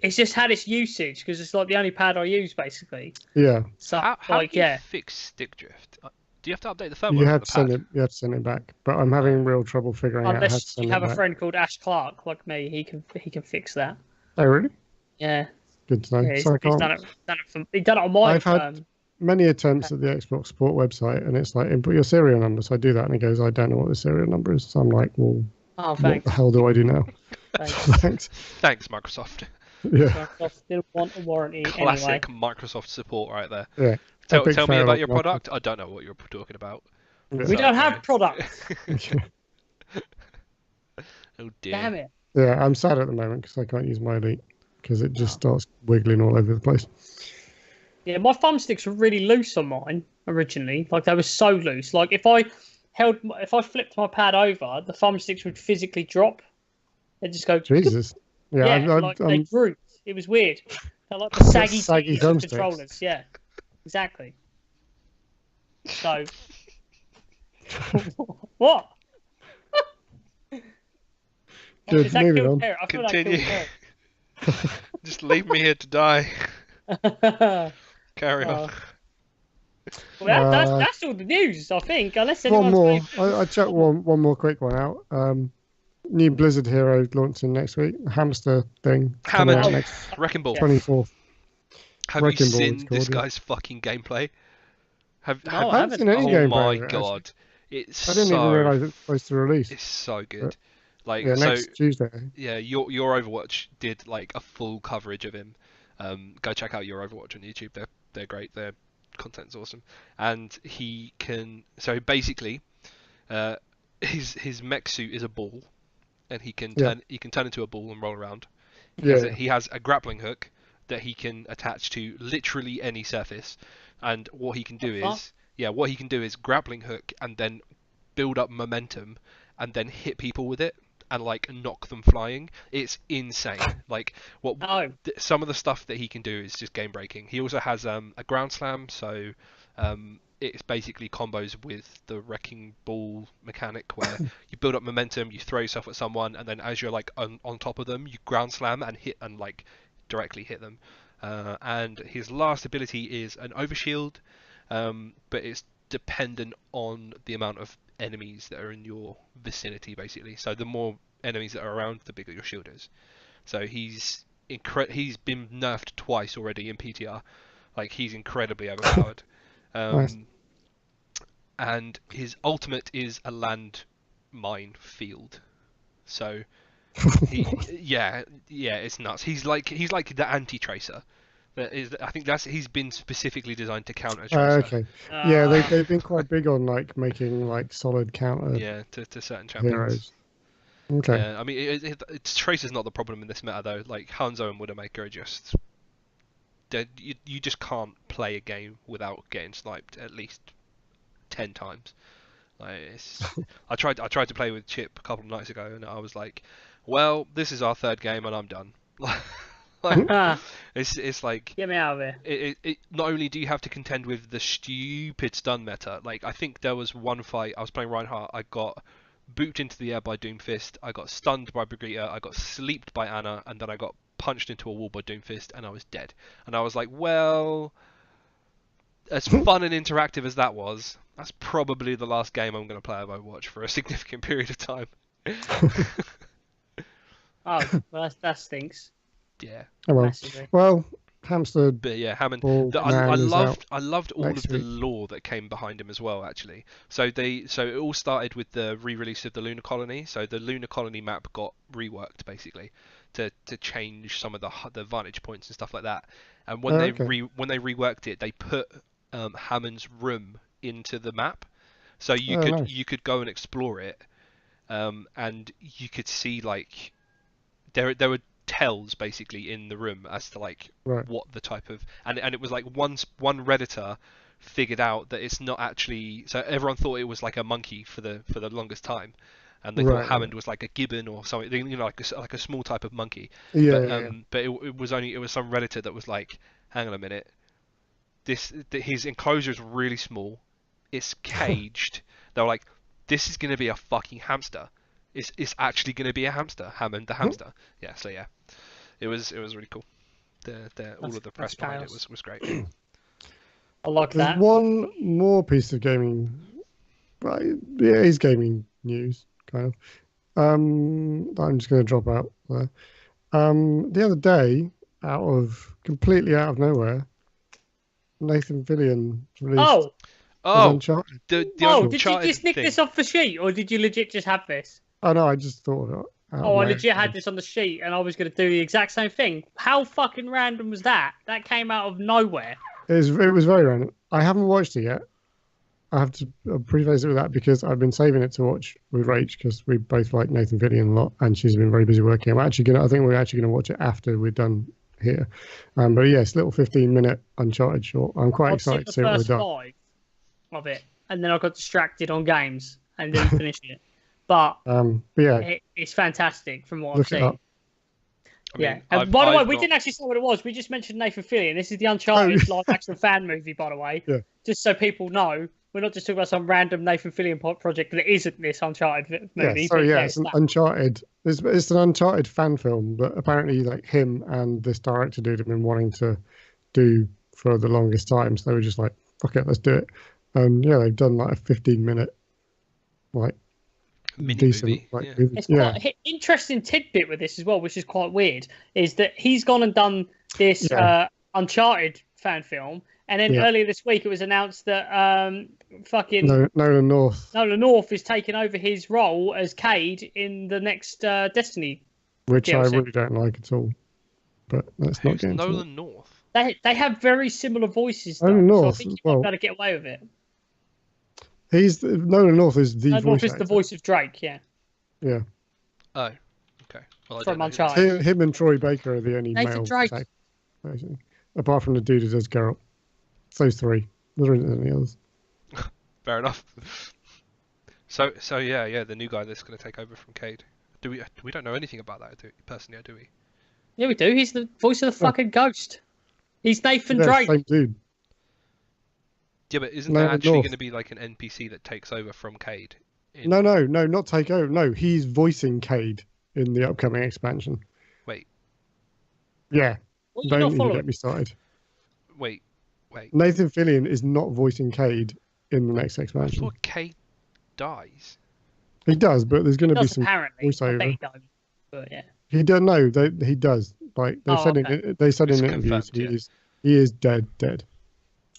It's just had its usage because it's like the only pad I use basically. Yeah. So how do you fix stick drift? Do you have to update the firmware? You have to send it back, but I'm having real trouble figuring out how to send it back. Unless you have a friend called Ash Clark like me, he can fix that. Oh really? Yeah. Good to know. Yeah, he's done it on my. I've had many attempts at the Xbox support website, and it's like input your serial number. So I do that, and it goes, I don't know what the serial number is. So I'm like, well, what the hell do I do now? Thanks. Thanks, Microsoft. Yeah. Microsoft didn't want a warranty. Classic anyway. Microsoft support right there. Yeah. Tell me about your product. I don't know what you're talking about. We don't have products. Oh dear. Damn it. Yeah, I'm sad at the moment because I can't use my Elite because it just starts wiggling all over the place. Yeah, my thumbsticks were really loose on mine originally. Like they were so loose. Like if I flipped my pad over, the thumbsticks would physically drop. They'd just go. Jesus. Yeah, they drooped. It was weird. They're like the saggy controllers. Yeah, exactly. So, what? Good, moving on. Continue. Just leave me here to die. Carry on. Well, that's all the news, I think. Unless one more. I chucked one more quick one out. New Blizzard Hero launching next week. Hamster thing. Hammered. Wrecking Ball. 24th. Have you seen this guy's fucking gameplay? I haven't seen any gameplay. Oh my god. I didn't even realise it was supposed to release. It's so good. Next Tuesday. Yeah, your Overwatch did like a full coverage of him. Go check out your Overwatch on YouTube. They're great. Their content's awesome. And he can. So basically, his mech suit is a ball, and he can turn into a ball and roll around. He has a grappling hook that he can attach to literally any surface. And what he can do is grappling hook and then build up momentum and then hit people with it and like knock them flying. It's insane. Like some of the stuff that he can do is just game breaking. He also has a ground slam, so it's basically combos with the wrecking ball mechanic where you build up momentum, you throw yourself at someone, and then as you're like on top of them, you ground slam and hit and like directly hit them. And his last ability is an overshield, but it's dependent on the amount of enemies that are in your vicinity, basically. So the more enemies that are around, the bigger your shield is. So he's been nerfed twice already in PTR. Like he's incredibly overpowered. Nice. And his ultimate is a land mine field. So it's nuts. He's like the anti-tracer. I think he's been specifically designed to counter Tracer. Okay. Yeah, they've been quite big on like making like solid counter. Yeah, to certain champions. Heroes. Okay. Yeah, I mean, Tracer's not the problem in this meta though. Like Hanzo and Widowmaker are just, you just can't play a game without getting sniped at least 10 times. Like I tried to play with Chip a couple of nights ago, and I was like, well, this is our third game, and I'm done. It's like, get me out of here. It not only do you have to contend with the stupid stun meta, like I think there was one fight I was playing Reinhardt, I got booped into the air by Doomfist, I got stunned by Brigitte, I got sleeped by Anna, and then I got punched into a wall by Doomfist, and I was dead. And I was like, well, as fun and interactive as that was, that's probably the last game I'm going to play of Overwatch for a significant period of time. Oh, well, that stinks. Yeah. Oh, well, hamster But yeah, Hammond. ball I man is out loved all of next the week. lore that came behind him as well. Actually, so it all started with the re-release of the Lunar Colony. So the Lunar Colony map got reworked basically to change some of the vantage points and stuff like that. And when Okay. when they reworked it, they put Hammond's room into the map, so Nice. you could go and explore it, and you could see like there were tells basically in the room as to like Right. what the type of, and it was like one redditor figured out that it's not actually, so everyone thought it was like a monkey for the longest time, and they thought Right. Hammond was like a gibbon or something, you know, like a small type of monkey. Yeah. But Yeah. but it was some redditor that was like, hang on a minute, his enclosure is really small, it's caged. They were like, this is gonna be a fucking hamster. It's actually gonna be a hamster, Hammond the hamster. Yeah, so yeah, it was really cool. All of the press behind it was great. I like There's that. one more piece of gaming, right? Yeah, it is gaming news, kind of. That I'm just going to drop out there. The other day, completely out of nowhere, Nathan Fillion released Oh, Uncharted. The did you Uncharted just nick thing. this off the sheet, or did you legit just have this? Oh no, I just thought of it. Oh, I legit had this on the sheet, and I was going to do the exact same thing. How fucking random was that? That came out of nowhere. It was very random. I haven't watched it yet. I have to preface it with that because I've been saving it to watch with Rach because we both like Nathan Fillion a lot, and she's been very busy working. I think we're actually gonna watch it after we're done here. But yes, little 15-minute Uncharted short. I'm quite I've excited to see seen the what we've first done. 5 of it, and then I got distracted on games and didn't finish it. But But yeah, it's fantastic from what I've look it seen. up. I mean, Yeah. And by the way, I've we not- didn't actually say what it was. We just mentioned Nathan Fillion. This is the Uncharted live action fan movie, by the way. Yeah. Just so people know, we're not just talking about some random Nathan Fillion project that isn't this Uncharted movie. Yeah, sorry, but it's an Uncharted. It's an Uncharted fan film that apparently like him and this director dude have been wanting to do for the longest time. So they were just like, fuck it, let's do it. And yeah, they've done like a 15-minute like Mini decent movie, like yeah. movie. It's Yeah, quite an interesting tidbit with this as well, which is quite weird, is that he's gone and done this Yeah. Uncharted fan film, and then Yeah. earlier this week it was announced that fucking Nolan North, Nolan North is taking over his role as Cade in the next Destiny. which I DLC. really don't like at all. But let's not Who's get into it. Nolan North? They have very similar voices, though, Nolan so I North think as you might well. better get away with it. Nolan North is the Nolan voice North is the actor. voice of Drake, yeah. Yeah, Oh, okay. Well, I From don't know who that Uncharted. is. him and Troy Baker are the only Nathan male Drake. actors, basically. Apart from the dude who does Geralt. It's those three. There isn't any others. Fair enough. So yeah, the new guy that's going to take over from Cade. We don't know anything about that personally, do we? Yeah, we do. He's the voice of the fucking ghost. He's Nathan Yeah, Drake. same dude. Yeah, but isn't Nolan there actually North. going to be like an NPC that takes over from Cade? No, not take over. No, he's voicing Cade in the upcoming expansion. Wait, Yeah, What, you don't not even following? get me started. wait. Nathan Fillion is not voicing Cade in the next I expansion. thought Cade dies. He does, but there's going to be Does some apparently. I bet voiceover. he don't. But yeah. He don't know. He does. Like they Oh, said okay. they said It's in interviews, confirmed, he is dead.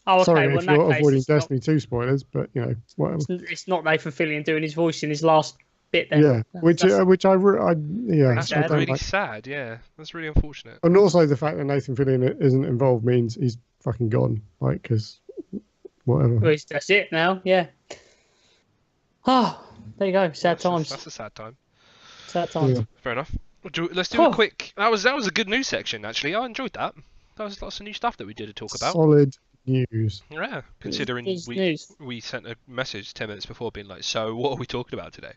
Oh, okay. Sorry well, if in that you're case, avoiding it's not, Destiny 2 spoilers, but you know whatever. it's not Nathan Fillion doing his voice in his last bit. Then. Yeah, which I That's I don't really like. sad. Yeah, that's really unfortunate. And also the fact that Nathan Fillion isn't involved means he's fucking gone. Like, because whatever. Well, that's it now. Yeah. Oh, there you go. Sad times. That's a sad time. Sad times. Yeah. Fair enough. Let's do a quick. That was a good news section actually. I enjoyed that. That was lots of new stuff that we did to talk about. Solid news. Yeah, considering News. we sent a message 10 minutes before being like, so what are we talking about today?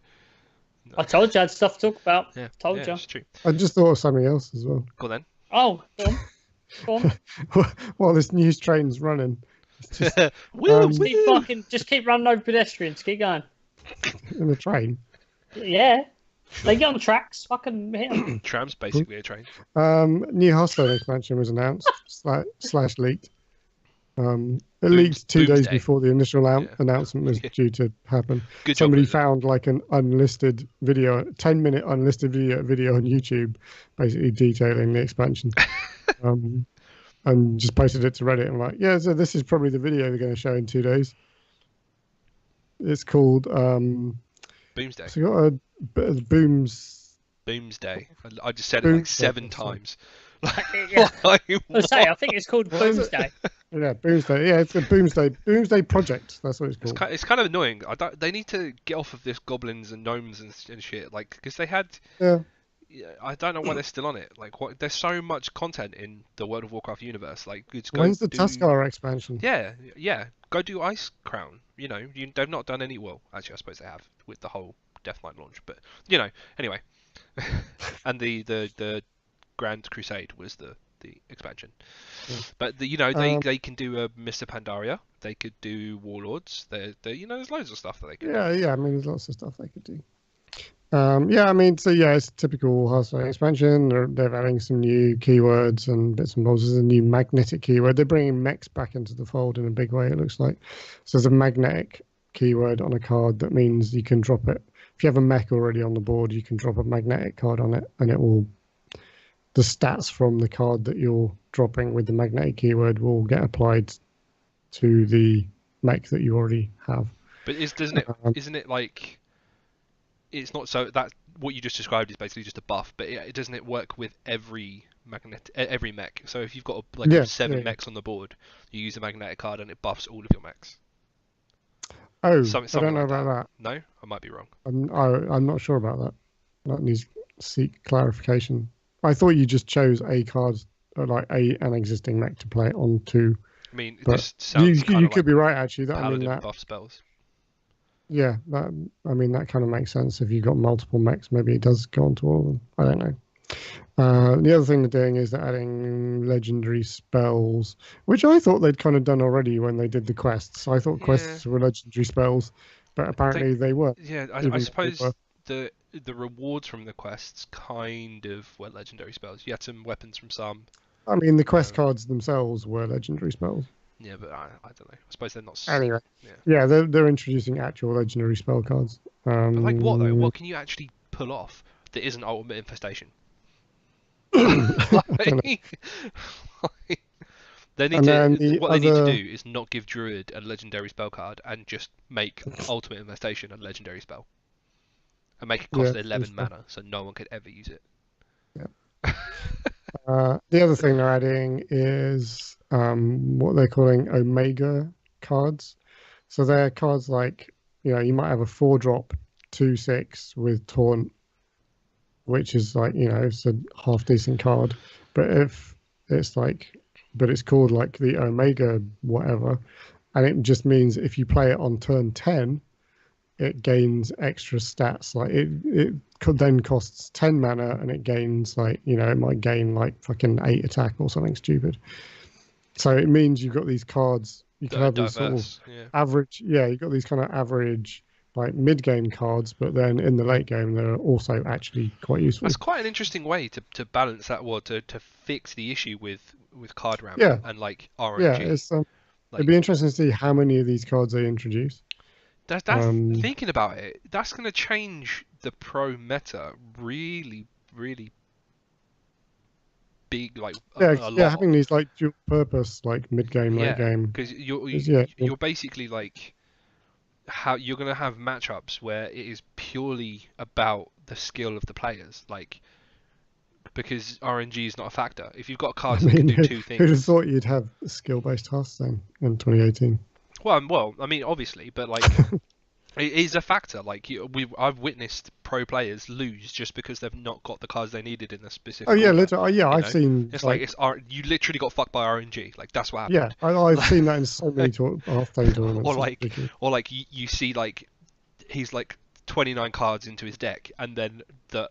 I told you I had stuff to talk about. Yeah, Told yeah, you. it's true. I just thought of something else as well. Go on then. Oh, go on. Go on. While this news train's running, it's just Woo, Just keep running over pedestrians. Keep going. in the train. Yeah. They get on tracks. Fucking hit 'em. Tram's basically a train. New Hearthstone expansion was announced slash leaked. It leaked 2 days Doomsday. before the initial Yeah. announcement was due to happen. Good job. Somebody Lizard. found like an unlisted video, 10-minute unlisted video on YouTube, basically detailing the expansion. and just posted it to Reddit. I'm like, yeah, so this is probably the video they're going to show in 2 days. It's called Boomsday. So you got a bit of Boomsday. I just said it like 7 times. Yeah. I think it's called Boomsday. Yeah, Boomsday. Yeah, it's a Boomsday project. That's what it's called. It's kind of annoying. They need to get off of this goblins and gnomes and shit. Like, because they had. Yeah. I don't know why they're still on it. Like, there's so much content in the World of Warcraft universe. Like, just go when's the Tuskarr expansion? Yeah. Go do Ice Crown. You know, they've not done any. Well, actually, I suppose they have with the whole Deathlight launch. But anyway. And the Grand Crusade was the expansion. Yeah. But they can do a Mr. Pandaria. They could do Warlords. There's loads of stuff that they could do. Yeah. I mean, there's lots of stuff they could do. It's a typical Hearthstone expansion. They're adding some new keywords and bits and bobs. There's a new magnetic keyword. They're bringing mechs back into the fold in a big way, it looks like. So there's a magnetic keyword on a card that means you can drop it. If you have a mech already on the board, you can drop a magnetic card on it, and the stats from the card that you're dropping with the magnetic keyword will get applied to the mech that you already have. But isn't it like... It's not so that what you just described is basically just a buff, but doesn't it work with every mech? So if you've got 7 mechs on the board, you use a magnetic card and it buffs all of your mechs. Oh, I don't know about that. No, I might be wrong. I'm not sure about that. That needs to seek clarification. I thought you just chose a card, like an existing mech to play onto. I mean, this sounds you could be right actually. Paladin buff spells. Yeah, that kind of makes sense. If you've got multiple mechs, maybe it does go onto all of them. I don't know. The other thing they're doing is they're adding legendary spells, which I thought they'd kind of done already when they did the quests. I thought quests were legendary spells, but apparently they were. Yeah, I suppose the rewards from the quests kind of were legendary spells. You had some weapons from some. I mean, the quest cards themselves were legendary spells. Yeah, but I don't know. I suppose they're not. Anyway, yeah, they're introducing actual legendary spell cards. But like what though? What can you actually pull off that isn't Ultimate Infestation? They need to do is not give Druid a legendary spell card and just make Ultimate Infestation a legendary spell, and make it cost 11 mana, so no one could ever use it. Yeah. The other thing they're adding is what they're calling Omega cards. So they're cards like, you might have a 4-drop 2/6 with Taunt, which is like, it's a half decent card. But if it's but it's called like the Omega whatever, and it just means if you play it on turn 10, it gains extra stats. Like it then costs 10 mana, and it gains it might gain like fucking 8 attack or something stupid. So it means you've got these cards. You can have these sort of average. Yeah, you've got these kind of average like mid-game cards, but then in the late game they're also actually quite useful. That's quite an interesting way to balance that, or to fix the issue with card ramp and like RNG. Yeah, it'd be interesting to see how many of these cards they introduce. That's thinking about it. That's going to change the pro meta really, really big. Like a lot. Having these like dual purpose like mid game, late game. Because you're basically like how you're going to have matchups where it is purely about the skill of the players, like because RNG is not a factor. If you've got cards that can do 2 things, who'd have thought you'd have skill-based Hearthstone in 2018? Well, I mean, obviously, but like, it is a factor. Like, I've witnessed pro players lose just because they've not got the cards they needed in a specific. Oh yeah, literally. I've seen. It's like you literally got fucked by RNG. Like that's what happened. Yeah, I've seen that in so many Hearthstone tournaments. Or like you see like he's like 29 cards into his deck, and then the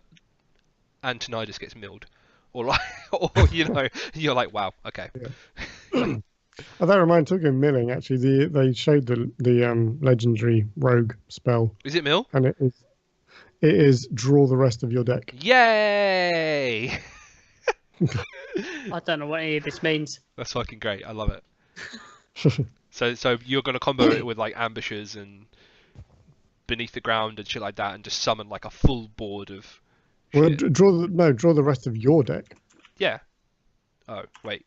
Antonidas gets milled, or you're like, wow, okay. Yeah. Oh, that reminds me, talking of milling, actually, they showed the legendary rogue spell. Is it mill? And it is draw the rest of your deck. Yay! I don't know what any of this means. That's fucking great. I love it. So you're gonna combo it with like ambushes and beneath the ground and shit like that, and just summon like a full board of. Shit. Well, draw the rest of your deck. Yeah. Oh wait.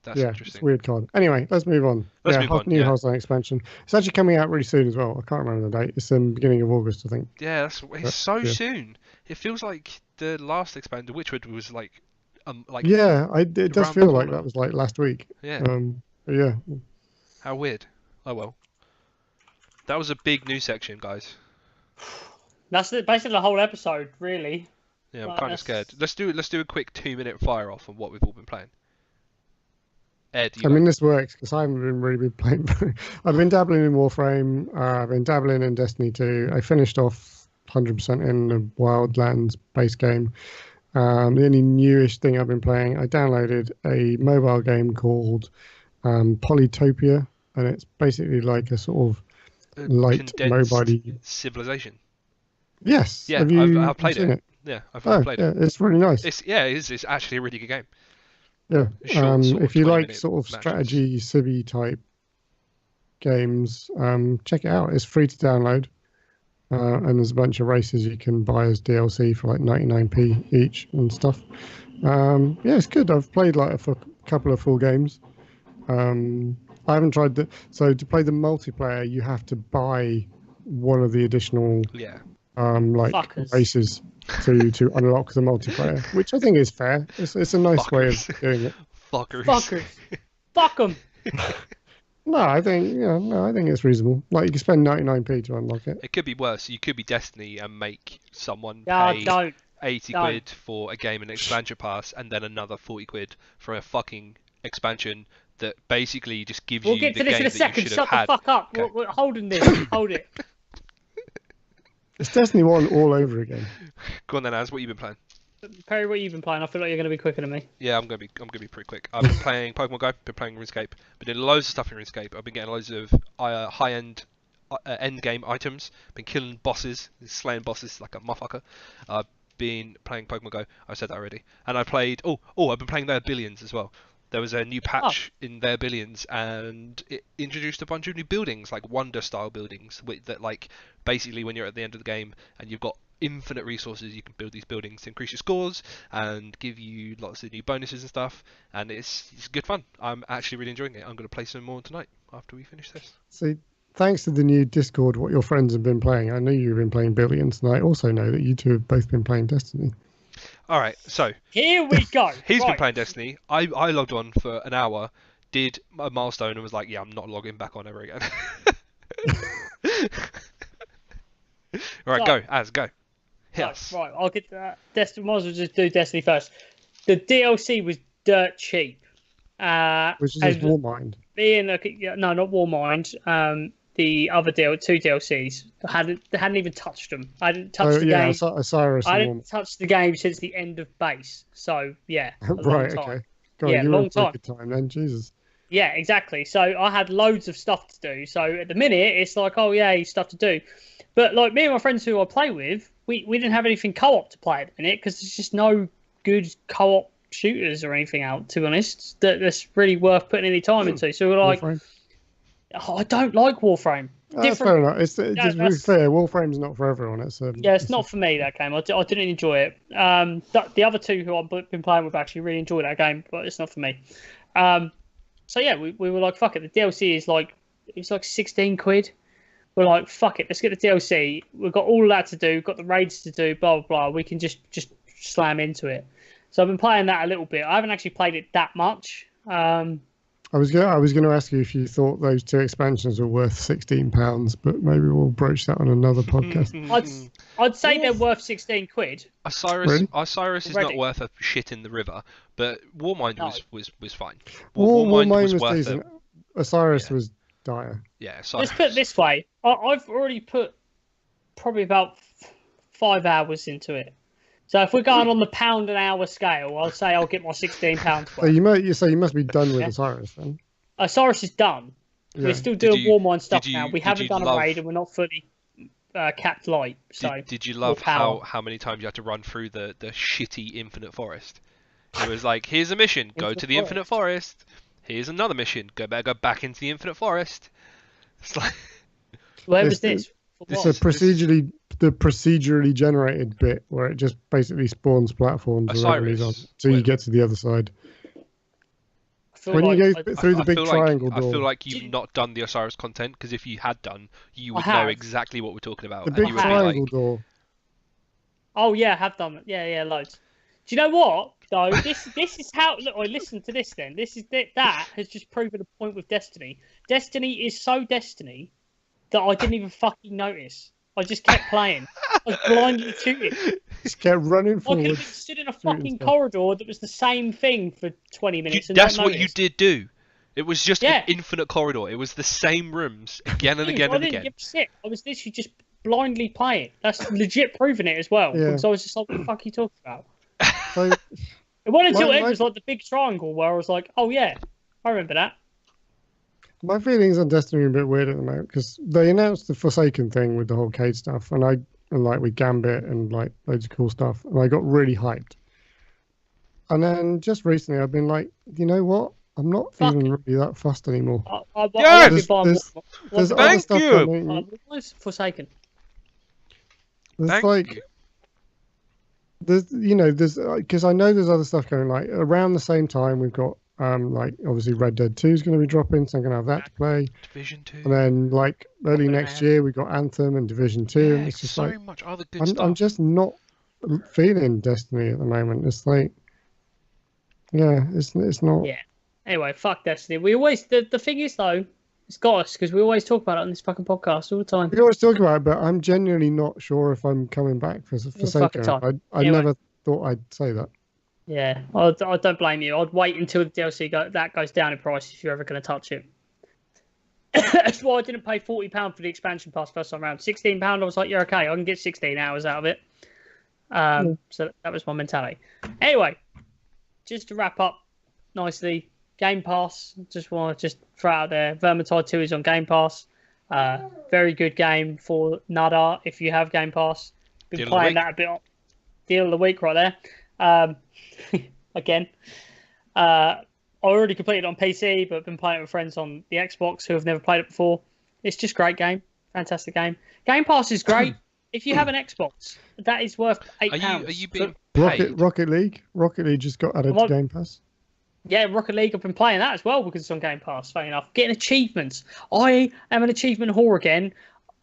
That's It's interesting. weird card. Anyway, let's move on. Let's move on. New Hearthstone expansion. It's actually coming out really soon as well. I can't remember the date. It's in the beginning of August, I think. Yeah, it's so soon. It feels like the last expansion, Witchwood, was like Yeah, it does around feel the like corner. that was like last week. Yeah. But yeah. How weird. Oh well. That was a big news section, guys. That's basically the whole episode, really. Yeah, I'm Like, kind of that's- scared. Let's do a quick 2-minute fire off on what we've all been playing. Ed, I mean, this works because I haven't really been playing. I've been dabbling in Warframe. I've been dabbling in Destiny 2. I finished off 100% in the Wildlands base game. The only newish thing I've been playing, I downloaded a mobile game called Polytopia, and it's basically like a sort of light condensed mobile. civilization. Yes. Yeah, I've played seen it. Yeah, I've played yeah, it. it's really nice. It's actually a really good game. Yeah. Short, sort of If you 20 like minute sort of matches. strategy, civvy type games, check it out. It's free to download. And there's a bunch of races you can buy as DLC for like 99p each and stuff. Yeah, it's good. I've played like a couple of full games. I haven't tried so to play the multiplayer, you have to buy one of the additional like Fuckers. races to unlock the multiplayer, which I think is fair. It's a nice way of doing it. Fuckers. Fuck them. No, I think it's reasonable. Like you can spend 99p to unlock it. It could be worse. You could be Destiny and make someone Yeah, pay don't. 80 Don't. quid for a game and expansion pass, and then another 40 quid for a fucking expansion that basically just gives We'll you get the to this game in a that second. you should have Shut the had. fuck up. Okay. We're holding this. Hold it. It's Destiny 1 all over again. Go on then, Az. What you been playing? Perry, what you been playing? I feel like you're going to be quicker than me. Yeah, I'm gonna be pretty quick. I've been playing Pokemon Go, been playing RuneScape, been doing loads of stuff in RuneScape. I've been getting loads of high-end end game items. Been killing bosses, slaying bosses like a motherfucker. I've been playing Pokemon Go. I said that already. And I played. I've been playing Their Billions as well. There was a new patch in Their Billions, and it introduced a bunch of new buildings, like Wonder-style buildings, that like basically when you're at the end of the game and you've got infinite resources, you can build these buildings to increase your scores and give you lots of new bonuses and stuff, and it's good fun. I'm actually really enjoying it. I'm going to play some more tonight after we finish this. See, thanks to the new Discord, what your friends have been playing. I know you've been playing Billions, and I also know that you two have both been playing Destiny. All right, so Here we go. he's been Right. playing Destiny. I logged on for an hour, did a milestone, and was like, yeah, I'm not logging back on ever again. All right, So- go, Az, go. Hit us. Right, I'll get that. Destiny. Might as well just do Destiny first. The DLC was dirt cheap. Which is and just Warmind. being no, not Warmind. The other two DLCs hadn't even touched them. I hadn't touched the game. Osiris I and didn't touch the game since the end of base. So yeah, a long Right, time. okay. God, Yeah, you were long in for a time. good time then, Jesus. Yeah, exactly. So I had loads of stuff to do. So at the minute, it's like, oh yeah, stuff to do. But like me and my friends who I play with, we didn't have anything co-op to play at the minute because there's just no good co-op shooters or anything out, to be honest, that's really worth putting any time into. So we're like, Warframe? oh, I don't like Warframe. That's fair enough. Just to be that's- fair, Warframe's not for everyone. Yeah, it's not for me, that game. I didn't enjoy it. The other two who I've been playing with actually really enjoyed that game, but it's not for me. So yeah, we were like, fuck it. The DLC is like, it's like 16 quid. We're like, fuck it, let's get the DLC. We've got all that to do, got the raids to do, blah, blah, blah. We can just slam into it. So I've been playing that a little bit. I haven't actually played it that much. I was gonna ask you if you thought those two expansions were worth £16, but maybe we'll broach that on another podcast. I'd say they're worth 16 quid. Osiris is not Already. worth a shit in the river, but Warmind No. was fine. Warmind was worth decent. it. Osiris Yeah. was dire. Yeah, Let's Osiris. put it this way. I've already put probably about 5 hours into it. So if we're going on the pound an hour scale, I'll say I'll get my £16 So worth. you must be done with Yeah. Osiris then. Osiris is done. Yeah. We're still Did doing you- Warmind stuff did you- now. We did haven't you done a love- raid and we're not fully capped light. So Did you love power. how many times you had to run through the shitty infinite forest? It was like, here's a mission, go to the infinite forest. Here's another mission, go back into the infinite forest. It's like, where It's was this? For It's what? the procedurally generated bit where it just basically spawns platforms with Osiris. enemies on, so you get to the other side. feel When like you go through the big feel triangle like, I door, feel like you've not done the Osiris content, because if you had done, you would know have. exactly what we're talking about. the and big you would be triangle like, door. Oh yeah, I have done it. Yeah, loads. Do you know what though? This is how. Look, I listen to this. Then this is that has just proven a point with Destiny. Destiny is so Destiny that I didn't even fucking notice. I just kept playing. I was blindly shooting. Just kept running I could forward. have been stood in a fucking corridor that was the same thing for 20 minutes. That's don't what you notice. did do. It was just Yeah. an infinite corridor. It was the same rooms again and Dude, again I and didn't again. give a shit. I was literally just blindly playing. That's legit proving it as well. Yeah. Because I was just like, what the fuck are you talking about? So, It wasn't until My- it was like the big triangle where I was like, oh yeah, I remember that. my feelings on Destiny are a bit weird at the moment because they announced the Forsaken thing with the whole Cade stuff, and like with Gambit and like loads of cool stuff, and I got really hyped. And then just recently, I've been like, you know what? I'm not Fuck. even really that fussed anymore. I Yes! won't be buying There's- more. There's Thank other stuff you! coming. What was Forsaken? There's Thank like, you. there's because I know there's other stuff going like around the same time. We've got like obviously Red Dead 2 is going to be dropping, so I'm going to have that to play. Division 2. And then like early next year, we've got Anthem and Division 2. Yeah, And it's just so like much other good I'm stuff. just not feeling Destiny at the moment. It's like, yeah, it's not. Yeah. Anyway, fuck Destiny. We always the thing is though, it's got us because we always talk about it on this fucking podcast all the time. We always talk about it, but I'm genuinely not sure if I'm coming back for Forsaken. time. I Anyway. never thought I'd say that. Yeah, I don't blame you. I'd wait until the DLC goes down in price if you're ever going to touch it. That's why I didn't pay £40 for the expansion pass first time around. £16, I was like, you're okay. I can get 16 hours out of it. So that was my mentality. Anyway, just to wrap up nicely, Game Pass. Just want to throw out there. Vermintide 2 is on Game Pass. Very good game for Nada if you have Game Pass. Been playing that a bit. Deal of the week right there. Again. I already completed it on PC, but been playing it with friends on the Xbox who have never played it before. It's just a great game. Fantastic game. Game Pass is great. If you have an Xbox, that is worth £8. Are you being paid? Rocket League just got added to Game Pass. Yeah, Rocket League, I've been playing that as well because it's on Game Pass, funny enough. Getting achievements. I am an achievement whore again.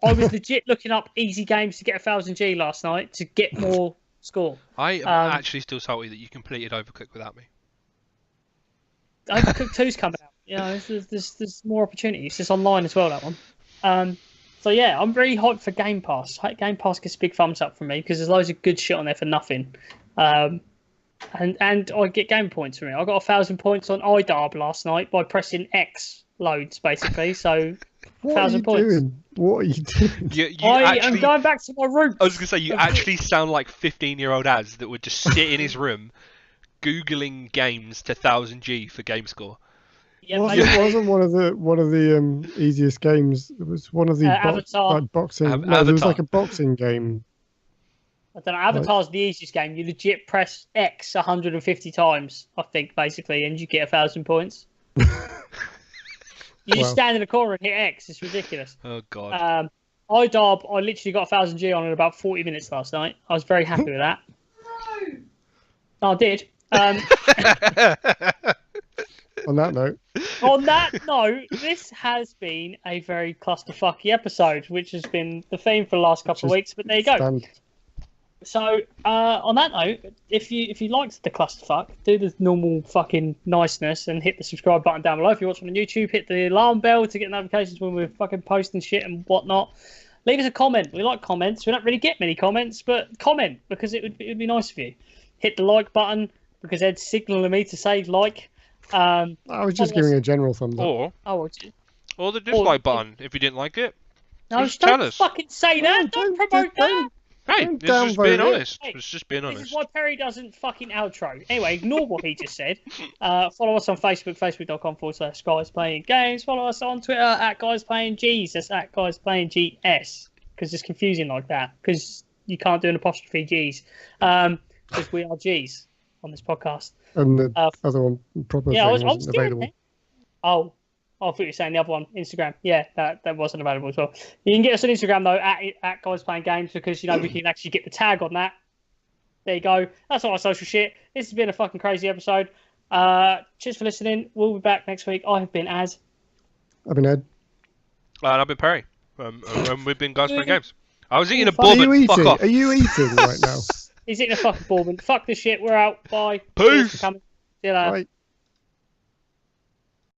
I was legit looking up easy games to get 1000G last night to get more score. I am actually still salty that you completed Overcooked without me. Overcooked 2's coming out. Yeah, there's more opportunities. It's online as well, that one. So yeah, I'm really hyped for Game Pass. Game Pass gets a big thumbs up from me because there's loads of good shit on there for nothing. And I get game points from it. I got 1,000 points on iDarb last night by pressing X loads, basically. So 1,000 points. What are you doing? I am going back to my roots. I was going to say, you actually sound like 15-year-old Az that would just sit in his room Googling games to 1000G for game score. Yeah, wasn't one of the easiest games. It was one of the Avatar. boxing. Avatar. There was like a boxing game. I don't know. Avatar's the easiest game. You legit press X 150 times, I think, basically, and you get 1,000 points. You just stand in a corner and hit X. It's ridiculous. Oh god. iDarb, I literally got 1000G on in about 40 minutes last night. I was very happy with that. No, I did. On that note. On that note, this has been a very clusterfucky episode, which has been the theme for the last couple of weeks. But there you go. So, on that note, if you liked the clusterfuck, do the normal fucking niceness and hit the subscribe button down below. If you're watching on YouTube, hit the alarm bell to get notifications when we're fucking posting shit and whatnot. Leave us a comment. We like comments. We don't really get many comments, but comment because it would be nice of you. Hit the like button because Ed's signaling me to say like. I was just giving a general thumbs up. Or the dislike button if you didn't like it. No, just tell us. Fucking say that. Don't promote that. Hey, it's just being honest. It's just being honest. This is why Perry doesn't fucking outro. Anyway, ignore what he just said. Follow us on Facebook, facebook.com/Guys Playing Games. Follow us on Twitter @Guys Playing Gs. That's @Guys Playing GS. Because it's confusing like that. Because you can't do an apostrophe Gs. Because we are Gs on this podcast. And the other one, proper thing, wasn't available. Oh, I thought you were saying the other one, Instagram. Yeah, that wasn't available as well. You can get us on Instagram, though, at Guys Playing Games, because, we can actually get the tag on that. There you go. That's all our social shit. This has been a fucking crazy episode. Cheers for listening. We'll be back next week. I have been Az. I've been Ed. And I've been Perry. And we've been Guys Playing Games. I was eating a Are you bourbon. Fuck eating? off. Are you eating right now? He's eating a fucking bourbon. Fuck this shit. We're out. Bye. Peace. Cheers for coming. See you later. Right.